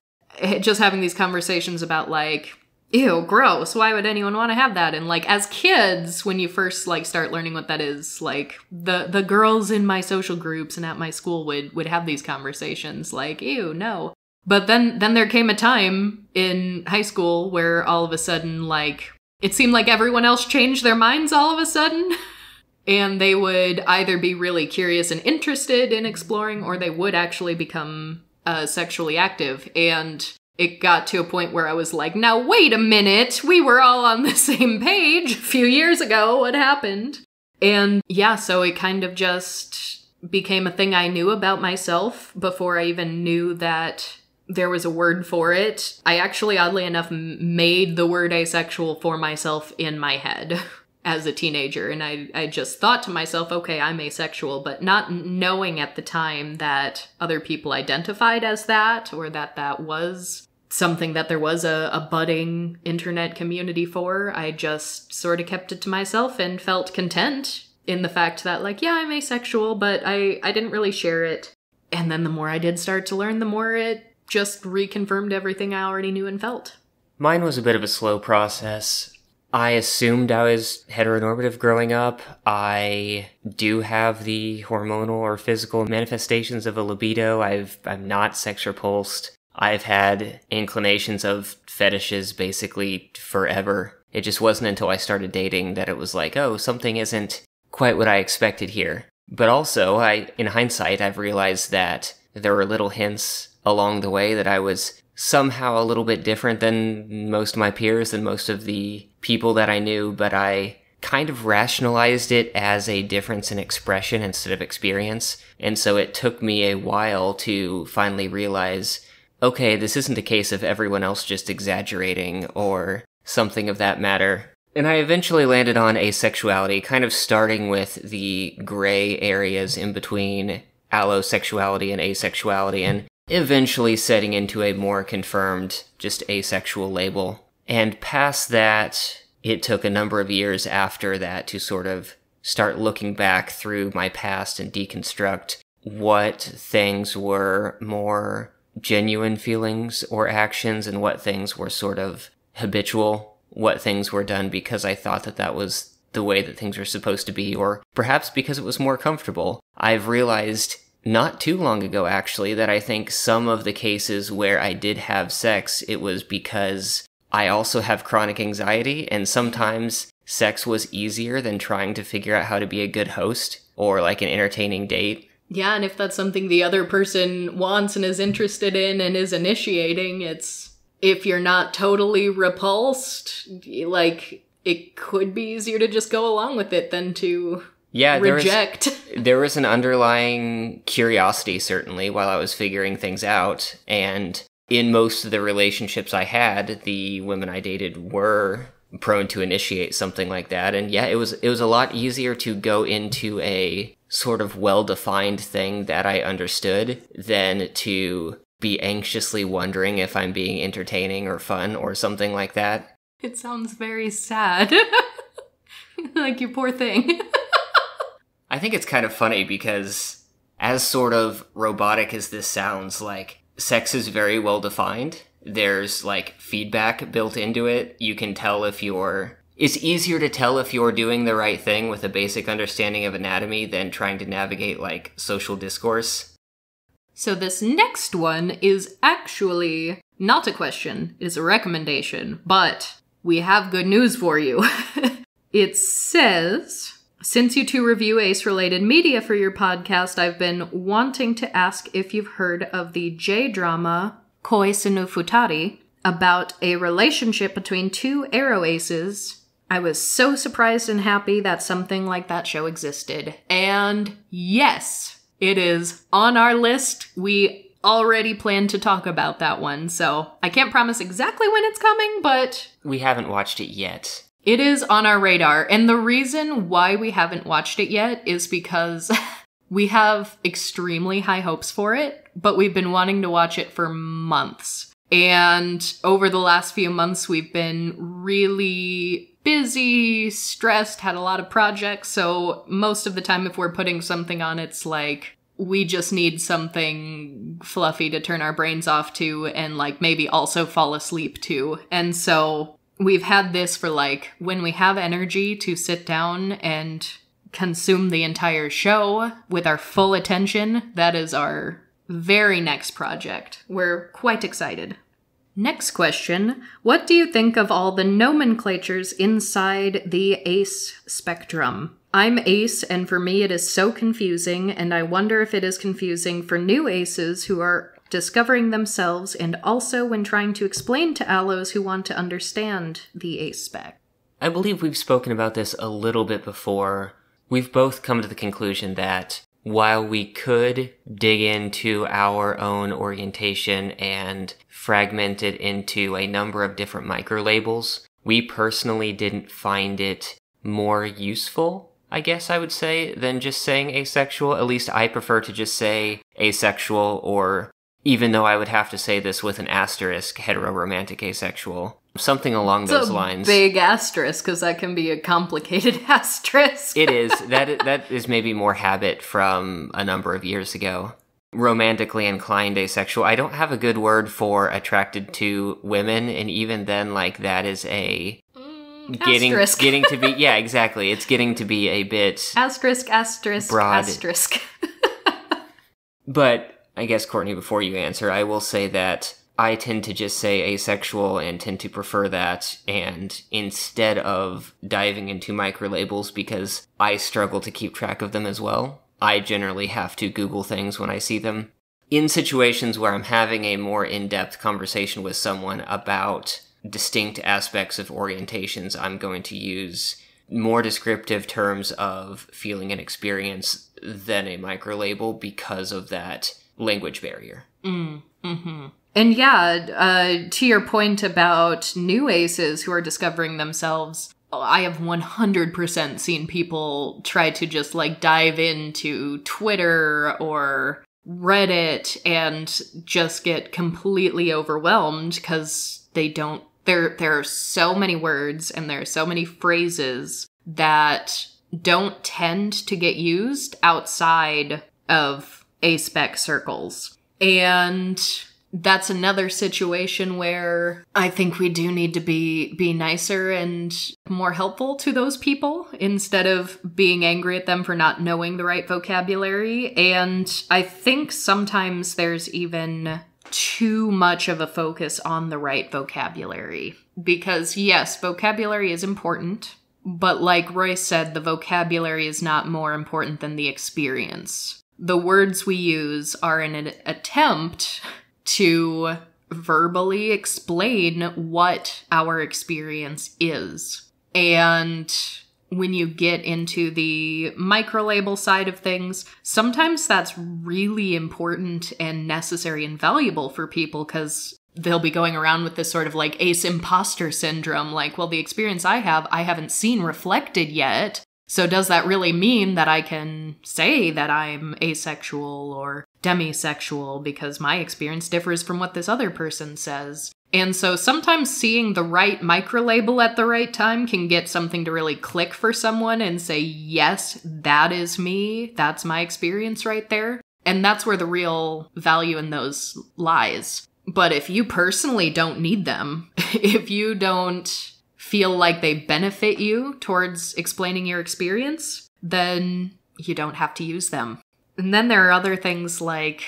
just having these conversations about, like, ew, gross, why would anyone want to have that? And, like, as kids, when you first, like, start learning what that is, like, the girls in my social groups and at my school would have these conversations, like, ew, no. But then there came a time in high school where all of a sudden, like, it seemed like everyone else changed their minds all of a sudden. And they would either be really curious and interested in exploring, or they would actually become sexually active. And it got to a point where I was like, now wait a minute, we were all on the same page a few years ago, what happened? And yeah, so it kind of just became a thing I knew about myself before I even knew that there was a word for it. I actually, oddly enough, made the word asexual for myself in my head as a teenager. And I just thought to myself, okay, I'm asexual, but not knowing at the time that other people identified as that, or that was something that there was a budding internet community for. I just sort of kept it to myself and felt content in the fact that, like, yeah, I'm asexual, but I didn't really share it. And then the more I did start to learn, the more it just reconfirmed everything I already knew and felt. Mine was a bit of a slow process. I assumed I was heteronormative growing up. I do have the hormonal or physical manifestations of a libido. I'm not sex repulsed. I've had inclinations of fetishes basically forever. It just wasn't until I started dating that it was like, oh, something isn't quite what I expected here. But also, in hindsight, I've realized that there were little hints along the way that I was somehow a little bit different than most of my peers and most of the people that I knew, but I kind of rationalized it as a difference in expression instead of experience. And so it took me a while to finally realize, okay, this isn't a case of everyone else just exaggerating or something of that matter. And I eventually landed on asexuality, kind of starting with the gray areas in between allosexuality and asexuality, and eventually setting into a more confirmed, just asexual label. And past that, it took a number of years after that to sort of start looking back through my past and deconstruct what things were more genuine feelings or actions and what things were sort of habitual, what things were done because I thought that that was the way that things were supposed to be, or perhaps because it was more comfortable. I've realized not too long ago, actually, that I think some of the cases where I did have sex, it was because I also have chronic anxiety, and sometimes sex was easier than trying to figure out how to be a good host or like an entertaining date. Yeah, and if that's something the other person wants and is interested in and is initiating, if you're not totally repulsed, like, it could be easier to just go along with it than to reject. There was an underlying curiosity, certainly, while I was figuring things out, and in most of the relationships I had, the women I dated were prone to initiate something like that. And yeah, it was a lot easier to go into a sort of well-defined thing that I understood than to be anxiously wondering if I'm being entertaining or fun or something like that. It sounds very sad. Like, you poor thing. I think it's kind of funny because as sort of robotic as this sounds, like, sex is very well defined. There's, like, feedback built into it. You can tell if it's easier to tell if you're doing the right thing with a basic understanding of anatomy than trying to navigate, like, social discourse. So this next one is actually not a question, it is a recommendation, but we have good news for you. It says, since you two review ace-related media for your podcast, I've been wanting to ask if you've heard of the J-drama Koise no Futari, about a relationship between two aro aces. I was so surprised and happy that something like that show existed. And yes, it is on our list. We already plan to talk about that one, so I can't promise exactly when it's coming, but we haven't watched it yet. It is on our radar, and the reason why we haven't watched it yet is because we have extremely high hopes for it, but we've been wanting to watch it for months. And over the last few months, we've been really busy, stressed, had a lot of projects, so most of the time if we're putting something on, it's like, we just need something fluffy to turn our brains off to, and like maybe also fall asleep to. And so we've had this for like, when we have energy to sit down and consume the entire show with our full attention, that is our very next project. We're quite excited. Next question. What do you think of all the nomenclatures inside the ACE spectrum? I'm ACE, and for me it is so confusing, and I wonder if it is confusing for new ACEs who are discovering themselves, and also when trying to explain to allos who want to understand the ACE spec. I believe we've spoken about this a little bit before. We've both come to the conclusion that while we could dig into our own orientation and fragment it into a number of different micro-labels, we personally didn't find it more useful, I guess I would say, than just saying asexual. At least I prefer to just say asexual, or even though I would have to say this with an asterisk, heteroromantic asexual. Something along those lines. Big asterisk, because that can be a complicated asterisk. It is. That is maybe more habit from a number of years ago. Romantically inclined asexual. I don't have a good word for attracted to women, and even then, like, that is a asterisk. getting to be, yeah, exactly. It's getting to be a bit asterisk, broad. asterisk. But I guess, Courtney, before you answer, I will say that I tend to just say asexual and tend to prefer that, and instead of diving into micro-labels, because I struggle to keep track of them as well, I generally have to Google things when I see them. In situations where I'm having a more in-depth conversation with someone about distinct aspects of orientations, I'm going to use more descriptive terms of feeling and experience than a micro-label because of that language barrier. Mm-hmm. And yeah, to your point about new aces who are discovering themselves, I have 100% seen people try to just like dive into Twitter or Reddit and just get completely overwhelmed because they don't, there are so many words and there are so many phrases that don't tend to get used outside of A-spec circles. And that's another situation where I think we do need to be nicer and more helpful to those people instead of being angry at them for not knowing the right vocabulary. And I think sometimes there's even too much of a focus on the right vocabulary. Because yes, vocabulary is important, but like Royce said, the vocabulary is not more important than the experience. The words we use are an attempt to verbally explain what our experience is. And when you get into the micro-label side of things, sometimes that's really important and necessary and valuable for people because they'll be going around with this sort of like ace imposter syndrome, like, well, the experience I haven't seen reflected yet. So does that really mean that I can say that I'm asexual or demisexual because my experience differs from what this other person says? And so sometimes seeing the right microlabel at the right time can get something to really click for someone and say, yes, that is me. That's my experience right there. And that's where the real value in those lies. But if you personally don't need them, if you don't feel like they benefit you towards explaining your experience, then you don't have to use them. And then there are other things like,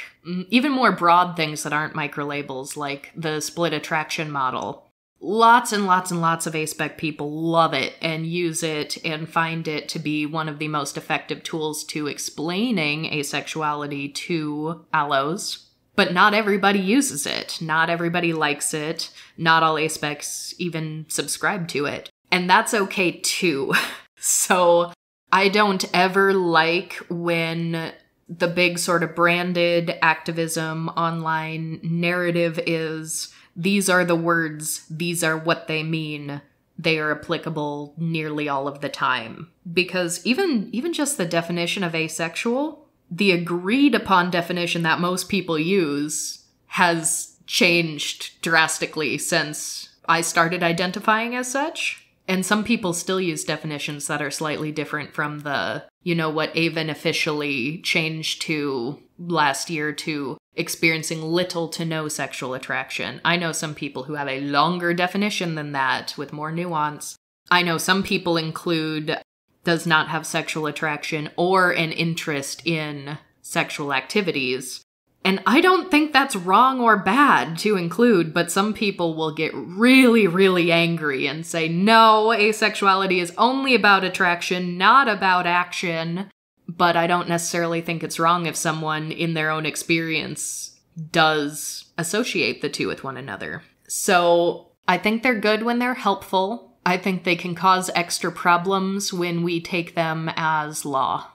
even more broad things that aren't microlabels, like the split attraction model. Lots and lots and lots of aspec people love it and use it and find it to be one of the most effective tools to explaining asexuality to allos. But not everybody uses it. Not everybody likes it. Not all aspecs even subscribe to it. And that's okay too. So I don't ever like when the big sort of branded activism online narrative is, these are the words, these are what they mean. They are applicable nearly all of the time. Because even just the definition of asexual, the agreed upon definition that most people use has changed drastically since I started identifying as such. And some people still use definitions that are slightly different from the, what Avon officially changed to last year to experiencing little to no sexual attraction. I know some people who have a longer definition than that with more nuance. I know some people include does not have sexual attraction or an interest in sexual activities. And I don't think that's wrong or bad to include, but some people will get really, really angry and say, no, asexuality is only about attraction, not about action. But I don't necessarily think it's wrong if someone in their own experience does associate the two with one another. So I think they're good when they're helpful. I think they can cause extra problems when we take them as law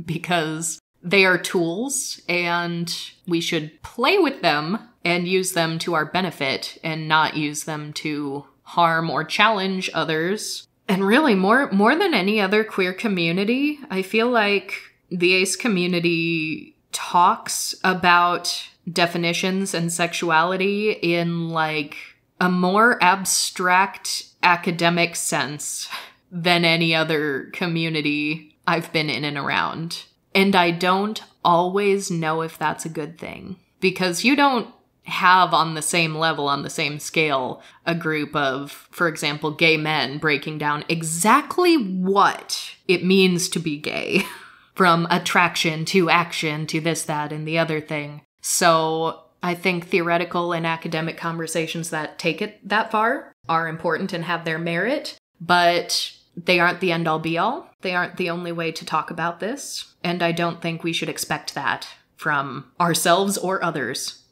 because they are tools and we should play with them and use them to our benefit and not use them to harm or challenge others. And really, more than any other queer community, I feel like the ace community talks about definitions and sexuality in like a more abstract academic sense than any other community I've been in and around. And I don't always know if that's a good thing. Because you don't have on the same level, on the same scale, a group of, for example, gay men breaking down exactly what it means to be gay. From attraction to action to this, that, and the other thing. So I think theoretical and academic conversations that take it that far are important and have their merit, but they aren't the end-all be-all. They aren't the only way to talk about this, and I don't think we should expect that from ourselves or others.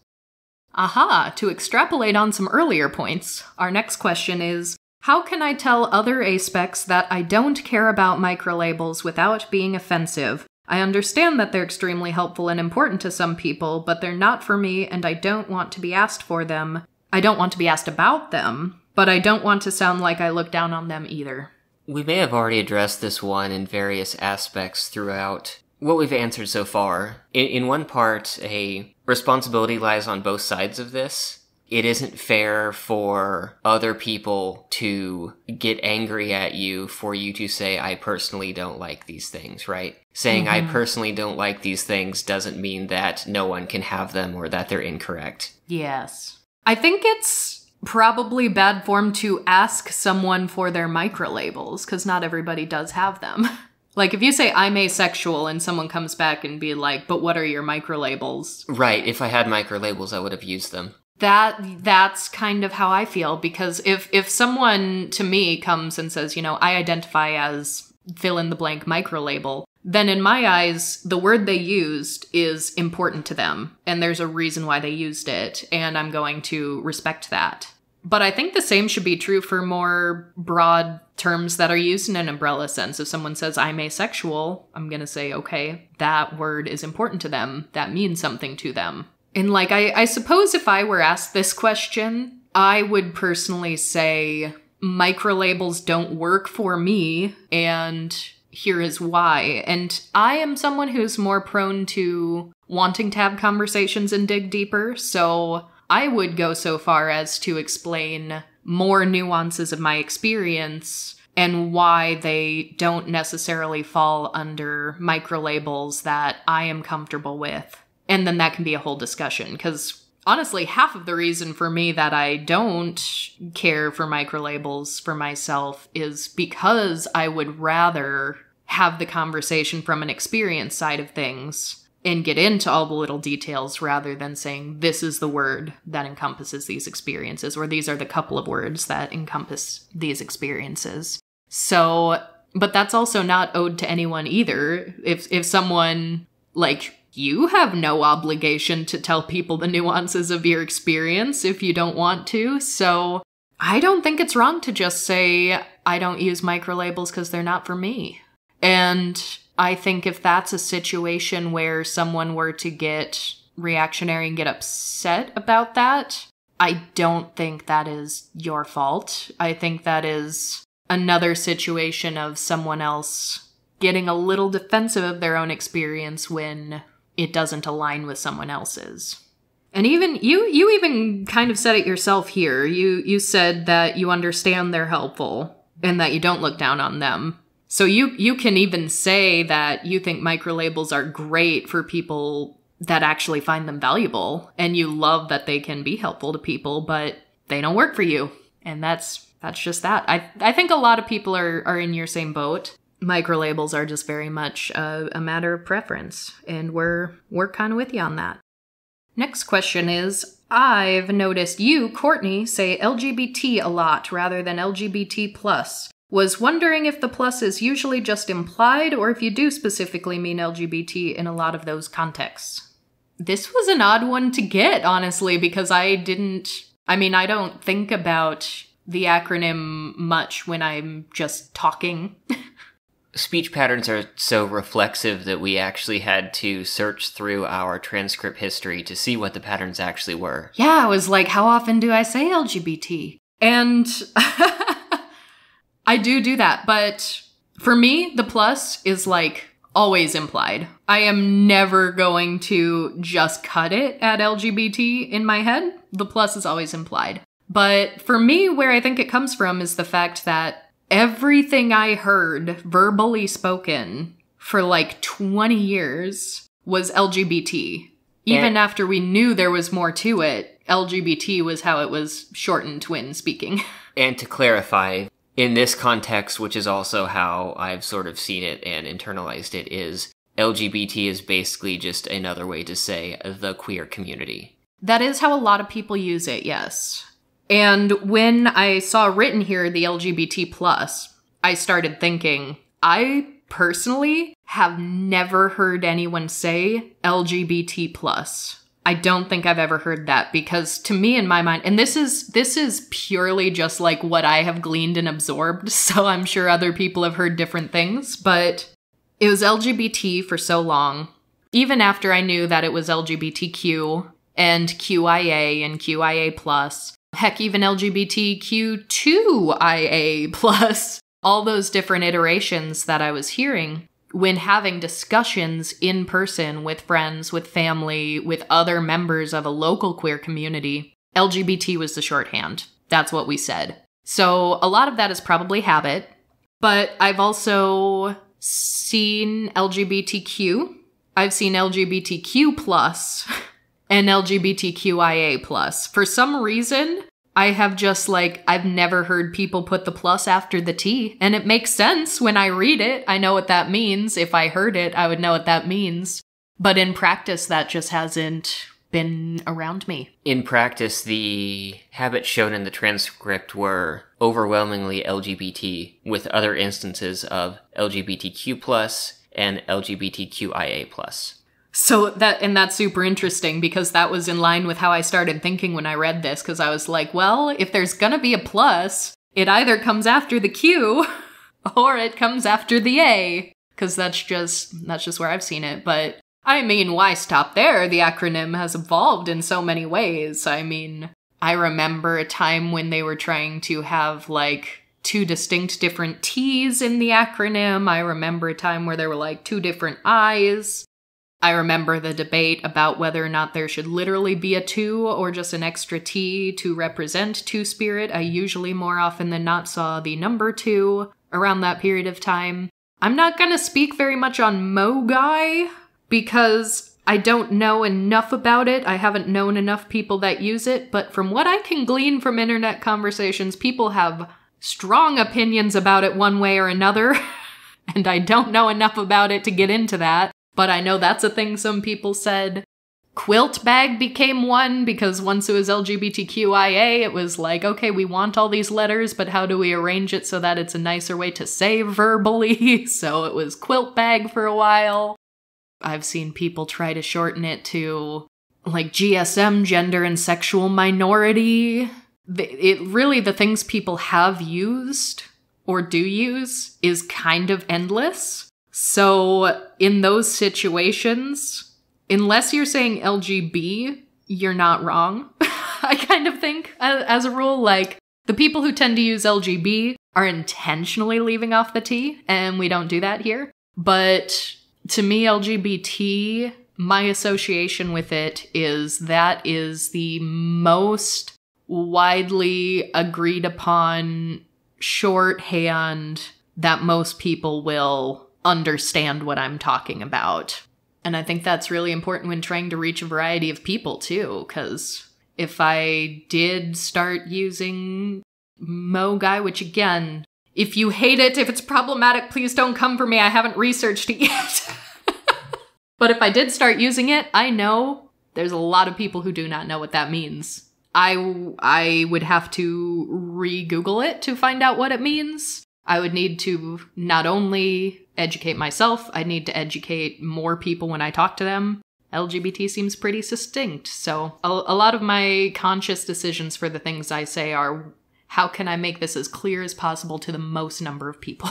Aha! To extrapolate on some earlier points, our next question is, how can I tell other aspecs that I don't care about microlabels without being offensive? I understand that they're extremely helpful and important to some people, but they're not for me, and I don't want to be asked for them. I don't want to be asked about them, but I don't want to sound like I look down on them either. We may have already addressed this one in various aspects throughout what we've answered so far. In one part, a responsibility lies on both sides of this. It isn't fair for other people to get angry at you for you to say, I personally don't like these things, right? Saying I personally don't like these things doesn't mean that no one can have them or that they're incorrect. Yes. I think it's probably bad form to ask someone for their microlabels, because not everybody does have them. Like, if you say, I'm asexual, and someone comes back and be like, but what are your microlabels? Right, if I had microlabels, I would have used them. That's kind of how I feel, because if someone to me comes and says, I identify as fill-in-the-blank microlabel, then in my eyes, the word they used is important to them, and there's a reason why they used it, and I'm going to respect that. But I think the same should be true for more broad terms that are used in an umbrella sense. If someone says, I'm asexual, I'm going to say, okay, that word is important to them. That means something to them. And like, I suppose if I were asked this question, I would personally say microlabels don't work for me, and here is why. And I am someone who's more prone to wanting to have conversations and dig deeper, so I would go so far as to explain more nuances of my experience and why they don't necessarily fall under microlabels that I am comfortable with. And then that can be a whole discussion, because honestly, half of the reason for me that I don't care for microlabels for myself is because I would rather have the conversation from an experience side of things and get into all the little details rather than saying, this is the word that encompasses these experiences, or these are the couple of words that encompass these experiences. So, but that's also not owed to anyone either. If someone, like, you have no obligation to tell people the nuances of your experience if you don't want to, so I don't think it's wrong to just say, I don't use microlabels because they're not for me. And I think if that's a situation where someone were to get reactionary and get upset about that, I don't think that is your fault. I think that is another situation of someone else getting a little defensive of their own experience when it doesn't align with someone else's. And even you even kind of said it yourself here. You said that you understand they're helpful and that you don't look down on them. So you can even say that you think microlabels are great for people that actually find them valuable, and you love that they can be helpful to people, but they don't work for you. And that's just that. I think a lot of people are in your same boat. Microlabels are just very much a matter of preference, and we're kind of with you on that. Next question is, I've noticed you, Courtney, say LGBT a lot rather than LGBT+. Was wondering if the plus is usually just implied, or if you do specifically mean LGBT in a lot of those contexts. This was an odd one to get, honestly, because I don't think about the acronym much when I'm just talking. Speech patterns are so reflexive that we actually had to search through our transcript history to see what the patterns actually were. Yeah, I was like, how often do I say LGBT? And I do that, but for me, the plus is like always implied. I am never going to just cut it at LGBT in my head. The plus is always implied. But for me, where I think it comes from is the fact that everything I heard verbally spoken for like 20 years was LGBT. Even after we knew there was more to it, LGBT was how it was shortened when speaking. And to clarify, in this context, which is also how I've sort of seen it and internalized it, is LGBT is basically just another way to say the queer community. That is how a lot of people use it, yes. And when I saw written here the LGBT+, I started thinking, I personally have never heard anyone say LGBT+. I don't think I've ever heard that, because to me, in my mind, and this is purely just like what I have gleaned and absorbed, so I'm sure other people have heard different things, but it was LGBT for so long, even after I knew that it was LGBTQ and QIA and QIA+, heck, even LGBTQ2IA+, all those different iterations that I was hearing. When having discussions in person with friends, with family, with other members of a local queer community, LGBT was the shorthand. That's what we said. So a lot of that is probably habit, but I've also seen LGBTQ. I've seen LGBTQ+, and LGBTQIA+. For some reason, I have just I've never heard people put the plus after the T, and it makes sense when I read it. I know what that means. If I heard it, I would know what that means. But in practice, that just hasn't been around me. In practice, the habits shown in the transcript were overwhelmingly LGBT, with other instances of LGBTQ+, and LGBTQIA+. So that's super interesting, because that was in line with how I started thinking when I read this, because I was like, well, if there's gonna be a plus, it either comes after the Q or it comes after the A, because that's just where I've seen it. But I mean, why stop there? The acronym has evolved in so many ways. I mean, I remember a time when they were trying to have, like, 2 distinct different T's in the acronym. I remember a time where there were, like, 2 different I's. I remember the debate about whether or not there should literally be a 2 or just an extra T to represent two-spirit. I usually more often than not saw the number 2 around that period of time. I'm not gonna speak very much on Mogai because I don't know enough about it. I haven't known enough people that use it, but from what I can glean from internet conversations, people have strong opinions about it one way or another, and I don't know enough about it to get into that. But I know that's a thing some people said. Quilt bag became one, because once it was LGBTQIA, it was like, okay, we want all these letters, but how do we arrange it so that it's a nicer way to say verbally? So it was quilt bag for a while. I've seen people try to shorten it to, like, GSM, gender and sexual minority. The things people have used or do use is kind of endless. So in those situations, unless you're saying LGB, you're not wrong. I kind of think, as a rule, like, the people who tend to use LGB are intentionally leaving off the T, and we don't do that here. But to me, LGBT, my association with it is that is the most widely agreed upon shorthand that most people will understand what I'm talking about. And I think that's really important when trying to reach a variety of people, too, because if I did start using Mogai, which again, if you hate it, if it's problematic, please don't come for me, I haven't researched it yet. But if I did start using it, I know there's a lot of people who do not know what that means. I would have to re-Google it to find out what it means. I would need to not only educate myself, I need to educate more people when I talk to them. LGBT seems pretty succinct, so a lot of my conscious decisions for the things I say are, how can I make this as clear as possible to the most number of people?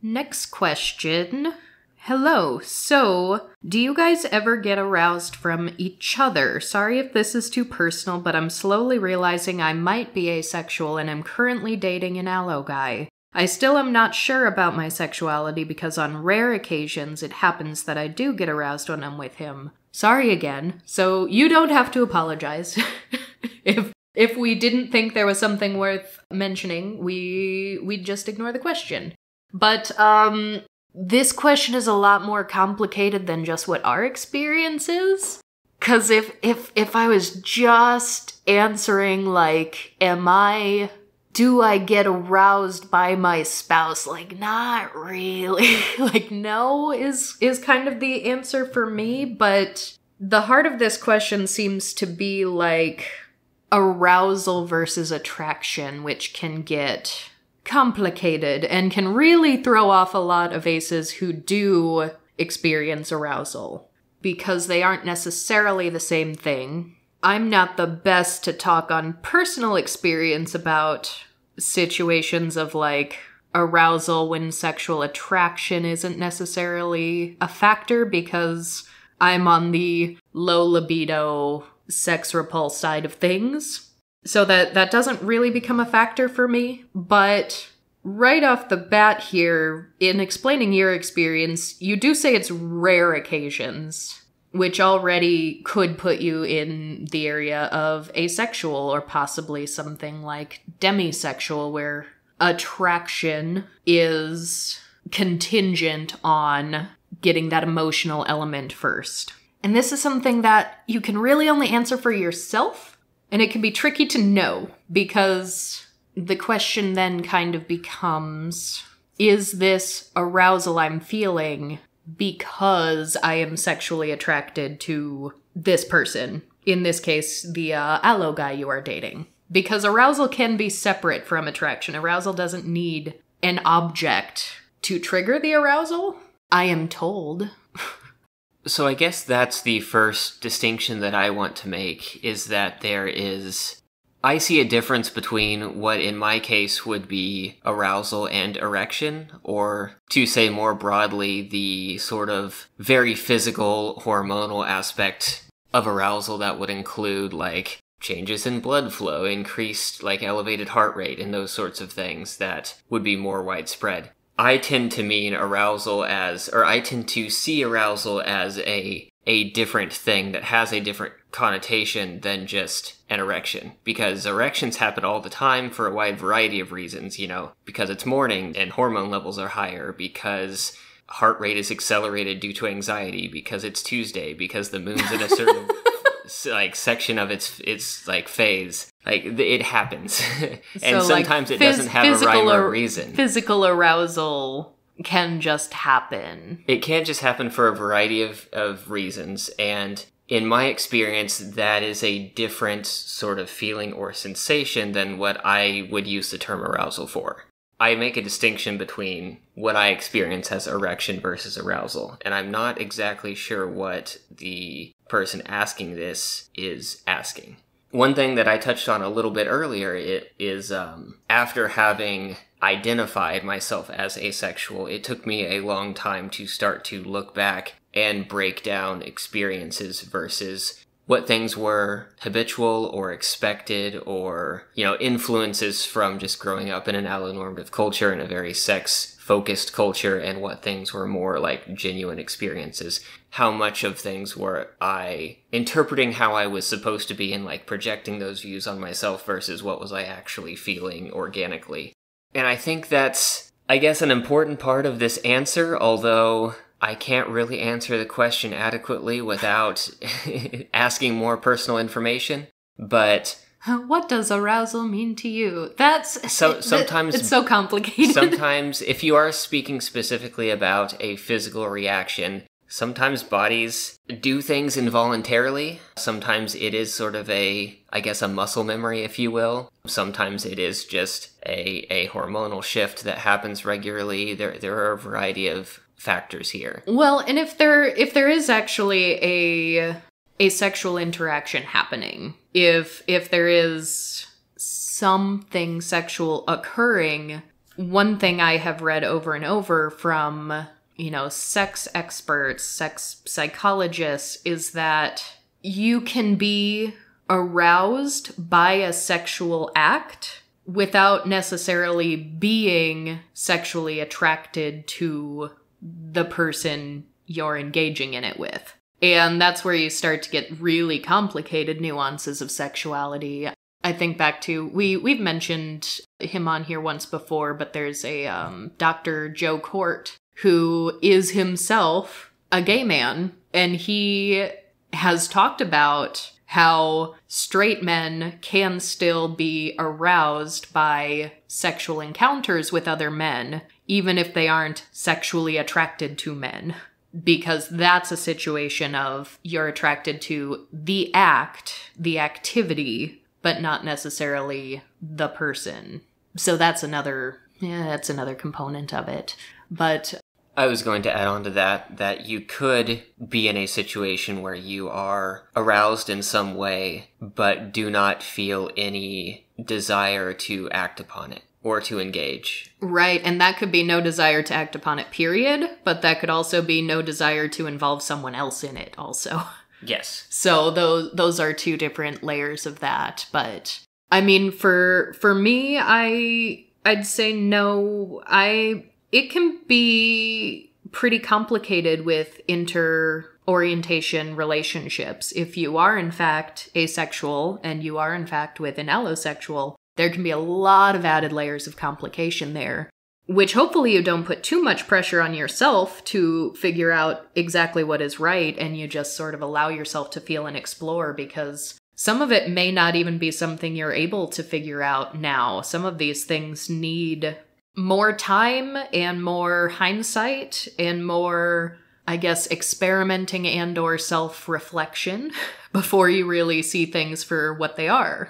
Next question. Hello, so, do you guys ever get aroused from each other? Sorry if this is too personal, but I'm slowly realizing I might be asexual and am currently dating an allo guy. I still am not sure about my sexuality because on rare occasions it happens that I do get aroused when I'm with him. Sorry again, so you don't have to apologize. If we didn't think there was something worth mentioning, we'd just ignore the question. But, this question is a lot more complicated than just what our experience is. 'Cause if I was just answering, like, do I get aroused by my spouse? Like, not really. Like, no is kind of the answer for me, but the heart of this question seems to be, like, arousal versus attraction, which can get complicated and can really throw off a lot of aces who do experience arousal, because they aren't necessarily the same thing. I'm not the best to talk on personal experience about situations of, like, arousal when sexual attraction isn't necessarily a factor, because I'm on the low libido sex repulse side of things. So that doesn't really become a factor for me, but right off the bat here, in explaining your experience, you do say it's rare occasions, which already could put you in the area of asexual or possibly something like demisexual, where attraction is contingent on getting that emotional element first. And this is something that you can really only answer for yourself. And it can be tricky to know, because the question then kind of becomes, is this arousal I'm feeling because I am sexually attracted to this person? In this case, the allo guy you are dating. Because arousal can be separate from attraction. Arousal doesn't need an object to trigger the arousal, I am told. So I guess that's the first distinction that I want to make, is that there is I see a difference between what in my case would be arousal and erection, or to say more broadly, the sort of very physical, hormonal aspect of arousal that would include like changes in blood flow, increased like elevated heart rate, and those sorts of things that would be more widespread. I tend to see arousal as a different thing that has a different connotation than just an erection. Because erections happen all the time for a wide variety of reasons, because it's morning and hormone levels are higher, because heart rate is accelerated due to anxiety, because it's Tuesday, because the moon's in a certain like section of its like phase. Like it happens. And so, sometimes it doesn't have a rhyme or reason. Physical arousal can just happen. It can just happen for a variety of reasons, and in my experience, that is a different sort of feeling or sensation than what I would use the term arousal for. I make a distinction between what I experience as erection versus arousal, and I'm not exactly sure what the person asking this is asking. One thing that I touched on a little bit earlier is after having identified myself as asexual, it took me a long time to start to look back and break down experiences versus what things were habitual or expected or, influences from just growing up in an allonormative culture and a very sex-focused culture, and what things were more like genuine experiences. How much of things were I interpreting how I was supposed to be and like projecting those views on myself versus what was I actually feeling organically. And I think that's, an important part of this answer, although I can't really answer the question adequately without asking more personal information. But what does arousal mean to you? Sometimes it's so complicated. Sometimes, if you are speaking specifically about a physical reaction, sometimes bodies do things involuntarily. Sometimes it is sort of a muscle memory, if you will. Sometimes it is just a hormonal shift that happens regularly. There are a variety of factors here. Well, and if there is actually a sexual interaction happening, if there is something sexual occurring, one thing I have read over and over from, sex experts, sex psychologists, is that you can be aroused by a sexual act without necessarily being sexually attracted to the person you're engaging in it with. And that's where you start to get really complicated nuances of sexuality. I think back to, we've mentioned him on here once before, but there's a Dr. Joe Court, who is himself a gay man, and he has talked about how straight men can still be aroused by sexual encounters with other men, even if they aren't sexually attracted to men. Because that's a situation of you're attracted to the act, the activity, but not necessarily the person. So that's another component of it. But I was going to add on to that you could be in a situation where you are aroused in some way, but do not feel any desire to act upon it or to engage. Right, and that could be no desire to act upon it, period, but that could also be no desire to involve someone else in it also. Yes. So those are two different layers of that, but I mean, for me, I'd say no. It can be pretty complicated with inter-orientation relationships. If you are, in fact, asexual and you are, in fact, with an allosexual, there can be a lot of added layers of complication there, which hopefully you don't put too much pressure on yourself to figure out exactly what is right, and you just sort of allow yourself to feel and explore, because some of it may not even be something you're able to figure out now. Some of these things need more time and more hindsight and more, experimenting and or self-reflection before you really see things for what they are.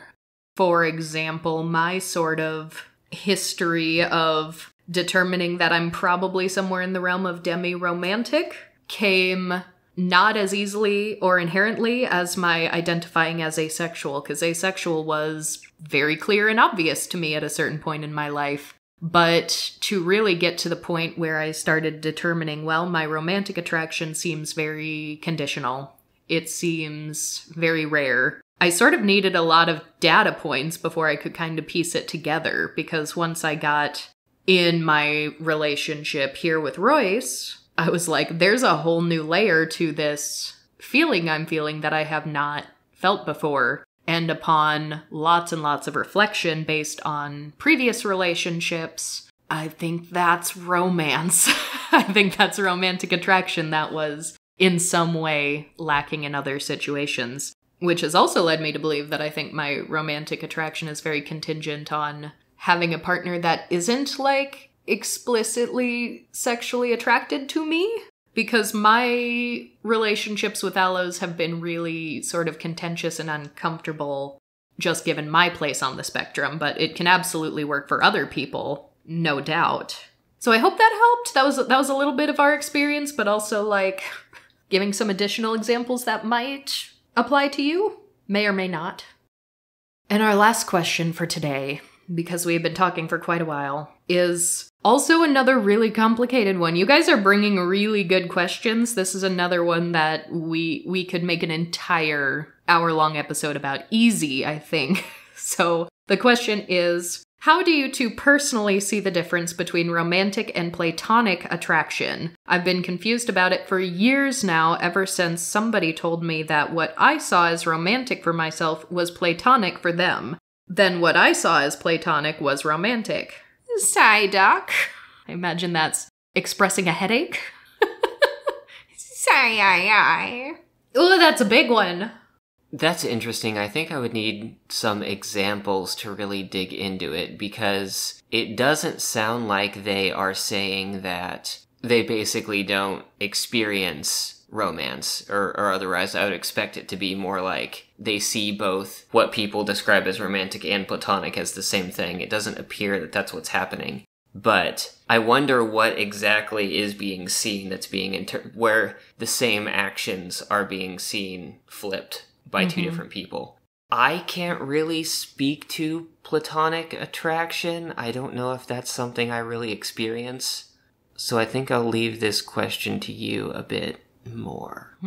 For example, my sort of history of determining that I'm probably somewhere in the realm of demi-romantic came not as easily or inherently as my identifying as asexual, because asexual was very clear and obvious to me at a certain point in my life. But to really get to the point where I started determining, well, my romantic attraction seems very conditional. It seems very rare. I sort of needed a lot of data points before I could kind of piece it together, because once I got in my relationship here with Royce, I was like, there's a whole new layer to this feeling I'm feeling that I have not felt before. And upon lots and lots of reflection based on previous relationships, I think that's romance. I think that's romantic attraction that was in some way lacking in other situations, which has also led me to believe that I think my romantic attraction is very contingent on having a partner that isn't, like, explicitly sexually attracted to me. Because my relationships with allos have been really sort of contentious and uncomfortable, just given my place on the spectrum, but it can absolutely work for other people, no doubt. So I hope that helped. That was a little bit of our experience, but also, like, giving some additional examples that might apply to you, may or may not. And our last question for today, because we've been talking for quite a while, is also another really complicated one. You guys are bringing really good questions. This is another one that we could make an entire hour-long episode about easy, I think. So the question is, how do you two personally see the difference between romantic and platonic attraction? I've been confused about it for years now, ever since somebody told me that what I saw as romantic for myself was platonic for them. Then what I saw as platonic was romantic. Psyduck. I imagine that's expressing a headache. Sigh. Oh, that's a big one. That's interesting. I think I would need some examples to really dig into it, because it doesn't sound like they are saying that they basically don't experience romance or otherwise. I would expect it to be more like they see both what people describe as romantic and platonic as the same thing. It doesn't appear that that's what's happening. But I wonder what exactly is being seen that's being where the same actions are being seen flipped by two different people. I can't really speak to platonic attraction. I don't know if that's something I really experience. So I think I'll leave this question to you a bit more.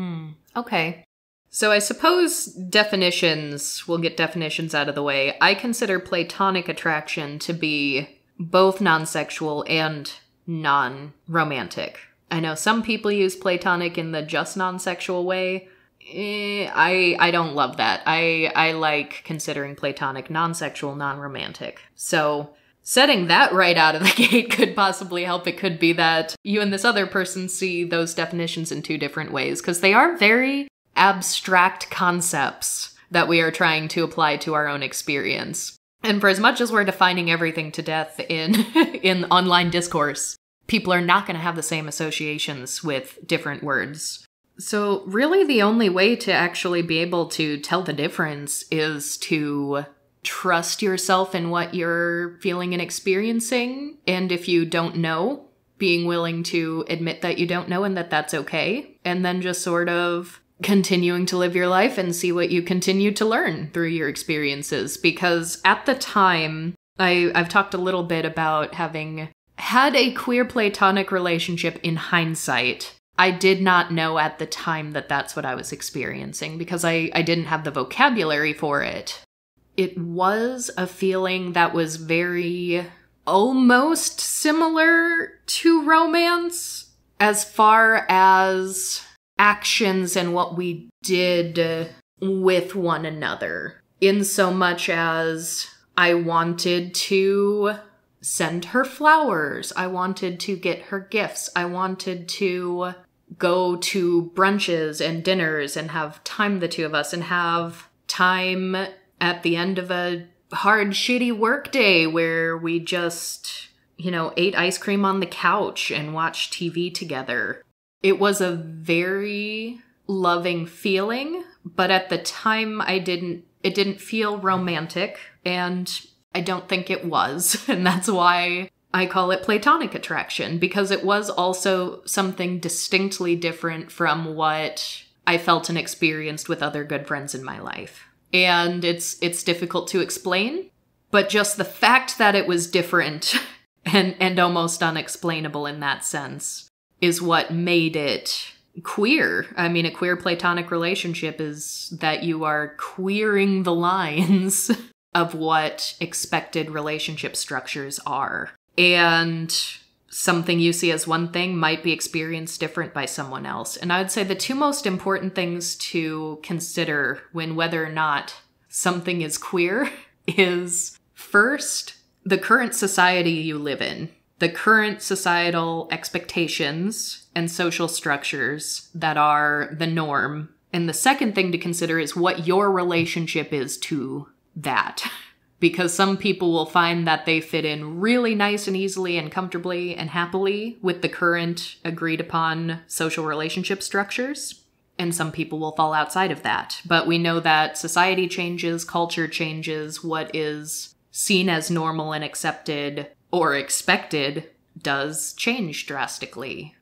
Okay. So I suppose we'll get definitions out of the way. I consider platonic attraction to be both non-sexual and non-romantic. I know some people use platonic in the just non-sexual way. I don't love that. I like considering platonic non-sexual, non-romantic. So setting that right out of the gate could possibly help. It could be that you and this other person see those definitions in two different ways, because they are very abstract concepts that we are trying to apply to our own experience. And for as much as we're defining everything to death in online discourse, people are not going to have the same associations with different words. So really the only way to actually be able to tell the difference is to trust yourself in what you're feeling and experiencing. And if you don't know, being willing to admit that you don't know and that that's okay. And then just sort of continuing to live your life and see what you continue to learn through your experiences. Because at the time, I've talked a little bit about having had a queer platonic relationship in hindsight. I did not know at the time that that's what I was experiencing because I didn't have the vocabulary for it. It was a feeling that was very almost similar to romance as far as actions and what we did with one another. In so much as I wanted to send her flowers, I wanted to get her gifts, I wanted to go to brunches and dinners and have time, the two of us, and have time at the end of a hard, shitty work day where we just, ate ice cream on the couch and watched TV together. It was a very loving feeling, but at the time it didn't feel romantic, and I don't think it was. And that's why I call it Platonic attraction because it was also something distinctly different from what I felt and experienced with other good friends in my life. And it's difficult to explain, but just the fact that it was different and almost unexplainable in that sense is what made it queer. I mean, a queer platonic relationship is that you are queering the lines of what expected relationship structures are. And something you see as one thing might be experienced different by someone else. And I would say the two most important things to consider when whether or not something is queer is first, the current society you live in, the current societal expectations and social structures that are the norm. And the second thing to consider is what your relationship is to that. Because some people will find that they fit in really nice and easily and comfortably and happily with the current agreed upon social relationship structures. And some people will fall outside of that. But we know that society changes, culture changes, what is seen as normal and accepted or expected does change drastically.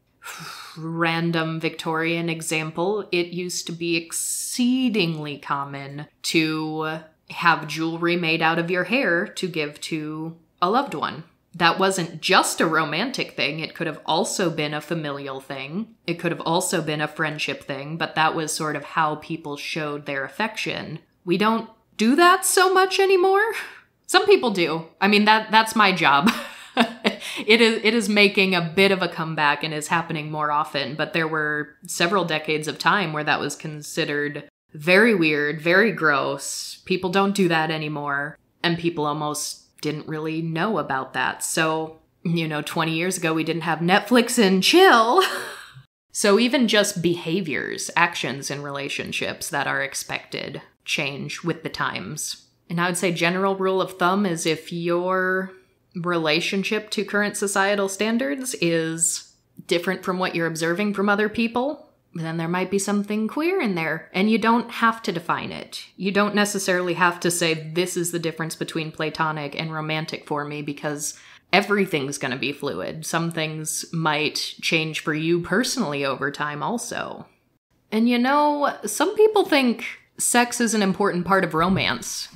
Random Victorian example, it used to be exceedingly common to have jewelry made out of your hair to give to a loved one. That wasn't just a romantic thing. It could have also been a familial thing. It could have also been a friendship thing, but that was sort of how people showed their affection. We don't do that so much anymore. Some people do. I mean, that's my job. It is making a bit of a comeback and is happening more often, but there were several decades of time where that was considered very weird, very gross. People don't do that anymore. And people almost didn't really know about that. So, 20 years ago, we didn't have Netflix and chill. So even just behaviors, actions in relationships that are expected change with the times. And I would say general rule of thumb is if your relationship to current societal standards is different from what you're observing from other people, then there might be something queer in there, and you don't have to define it. You don't necessarily have to say, this is the difference between platonic and romantic for me, because everything's going to be fluid. Some things might change for you personally over time also. And some people think sex is an important part of romance.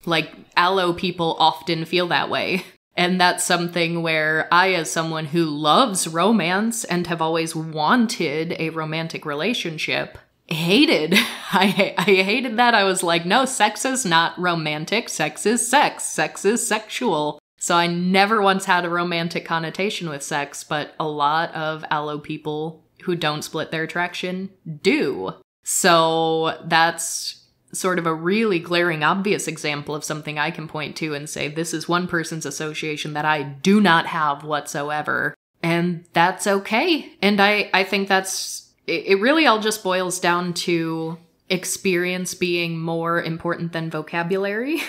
Like, allo people often feel that way. And that's something where I, as someone who loves romance and have always wanted a romantic relationship, hated. I hated that. I was like, no, sex is not romantic. Sex is sex. Sex is sexual. So I never once had a romantic connotation with sex, but a lot of allo people who don't split their attraction do. So that's sort of a really glaring, obvious example of something I can point to and say, this is one person's association that I do not have whatsoever. And that's okay. And I think it really all just boils down to experience being more important than vocabulary,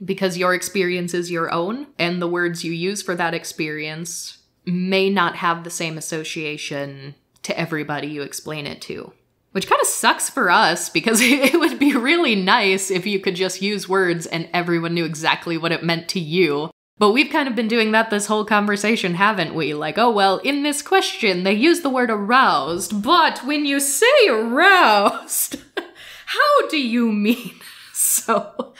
because your experience is your own, and the words you use for that experience may not have the same association to everybody you explain it to. Which kind of sucks for us, because it would be really nice if you could just use words and everyone knew exactly what it meant to you. But we've kind of been doing that this whole conversation, haven't we? Like, oh, well, in this question, they use the word aroused, but when you say aroused, how do you mean? So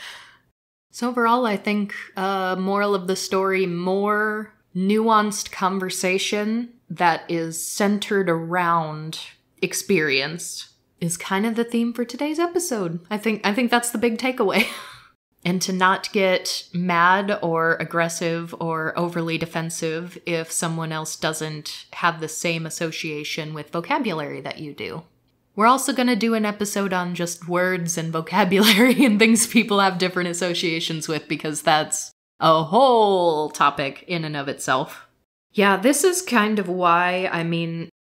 overall, I think, moral of the story, more nuanced conversation that is centered around experience is kind of the theme for today's episode. I think that's the big takeaway. And to not get mad or aggressive or overly defensive if someone else doesn't have the same association with vocabulary that you do. We're also going to do an episode on just words and vocabulary and things people have different associations with, because that's a whole topic in and of itself. Yeah, this is kind of why,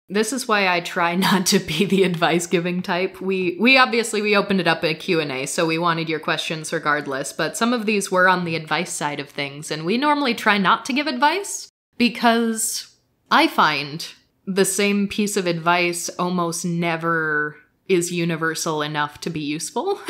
this is why I try not to be the advice-giving type. We obviously opened it up at a Q&A, so we wanted your questions regardless, but some of these were on the advice side of things, and we normally try not to give advice, because I find the same piece of advice almost never is universal enough to be useful.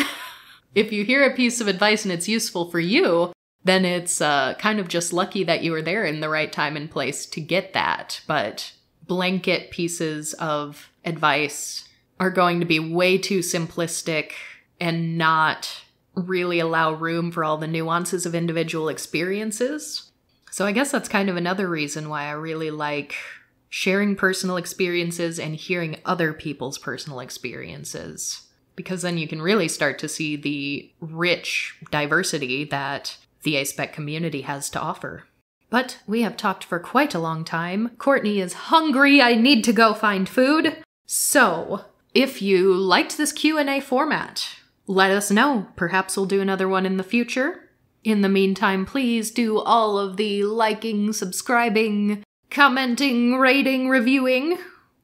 If you hear a piece of advice and it's useful for you, then it's kind of just lucky that you were there in the right time and place to get that. But blanket pieces of advice are going to be way too simplistic and not really allow room for all the nuances of individual experiences. So I guess that's kind of another reason why I really like sharing personal experiences and hearing other people's personal experiences. Because then you can really start to see the rich diversity that the aspec community has to offer. But we have talked for quite a long time. Courtney is hungry. I need to go find food. So, if you liked this Q&A format, let us know. Perhaps we'll do another one in the future. In the meantime, please do all of the liking, subscribing, commenting, rating, reviewing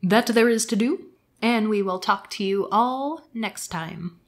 that there is to do. And we will talk to you all next time.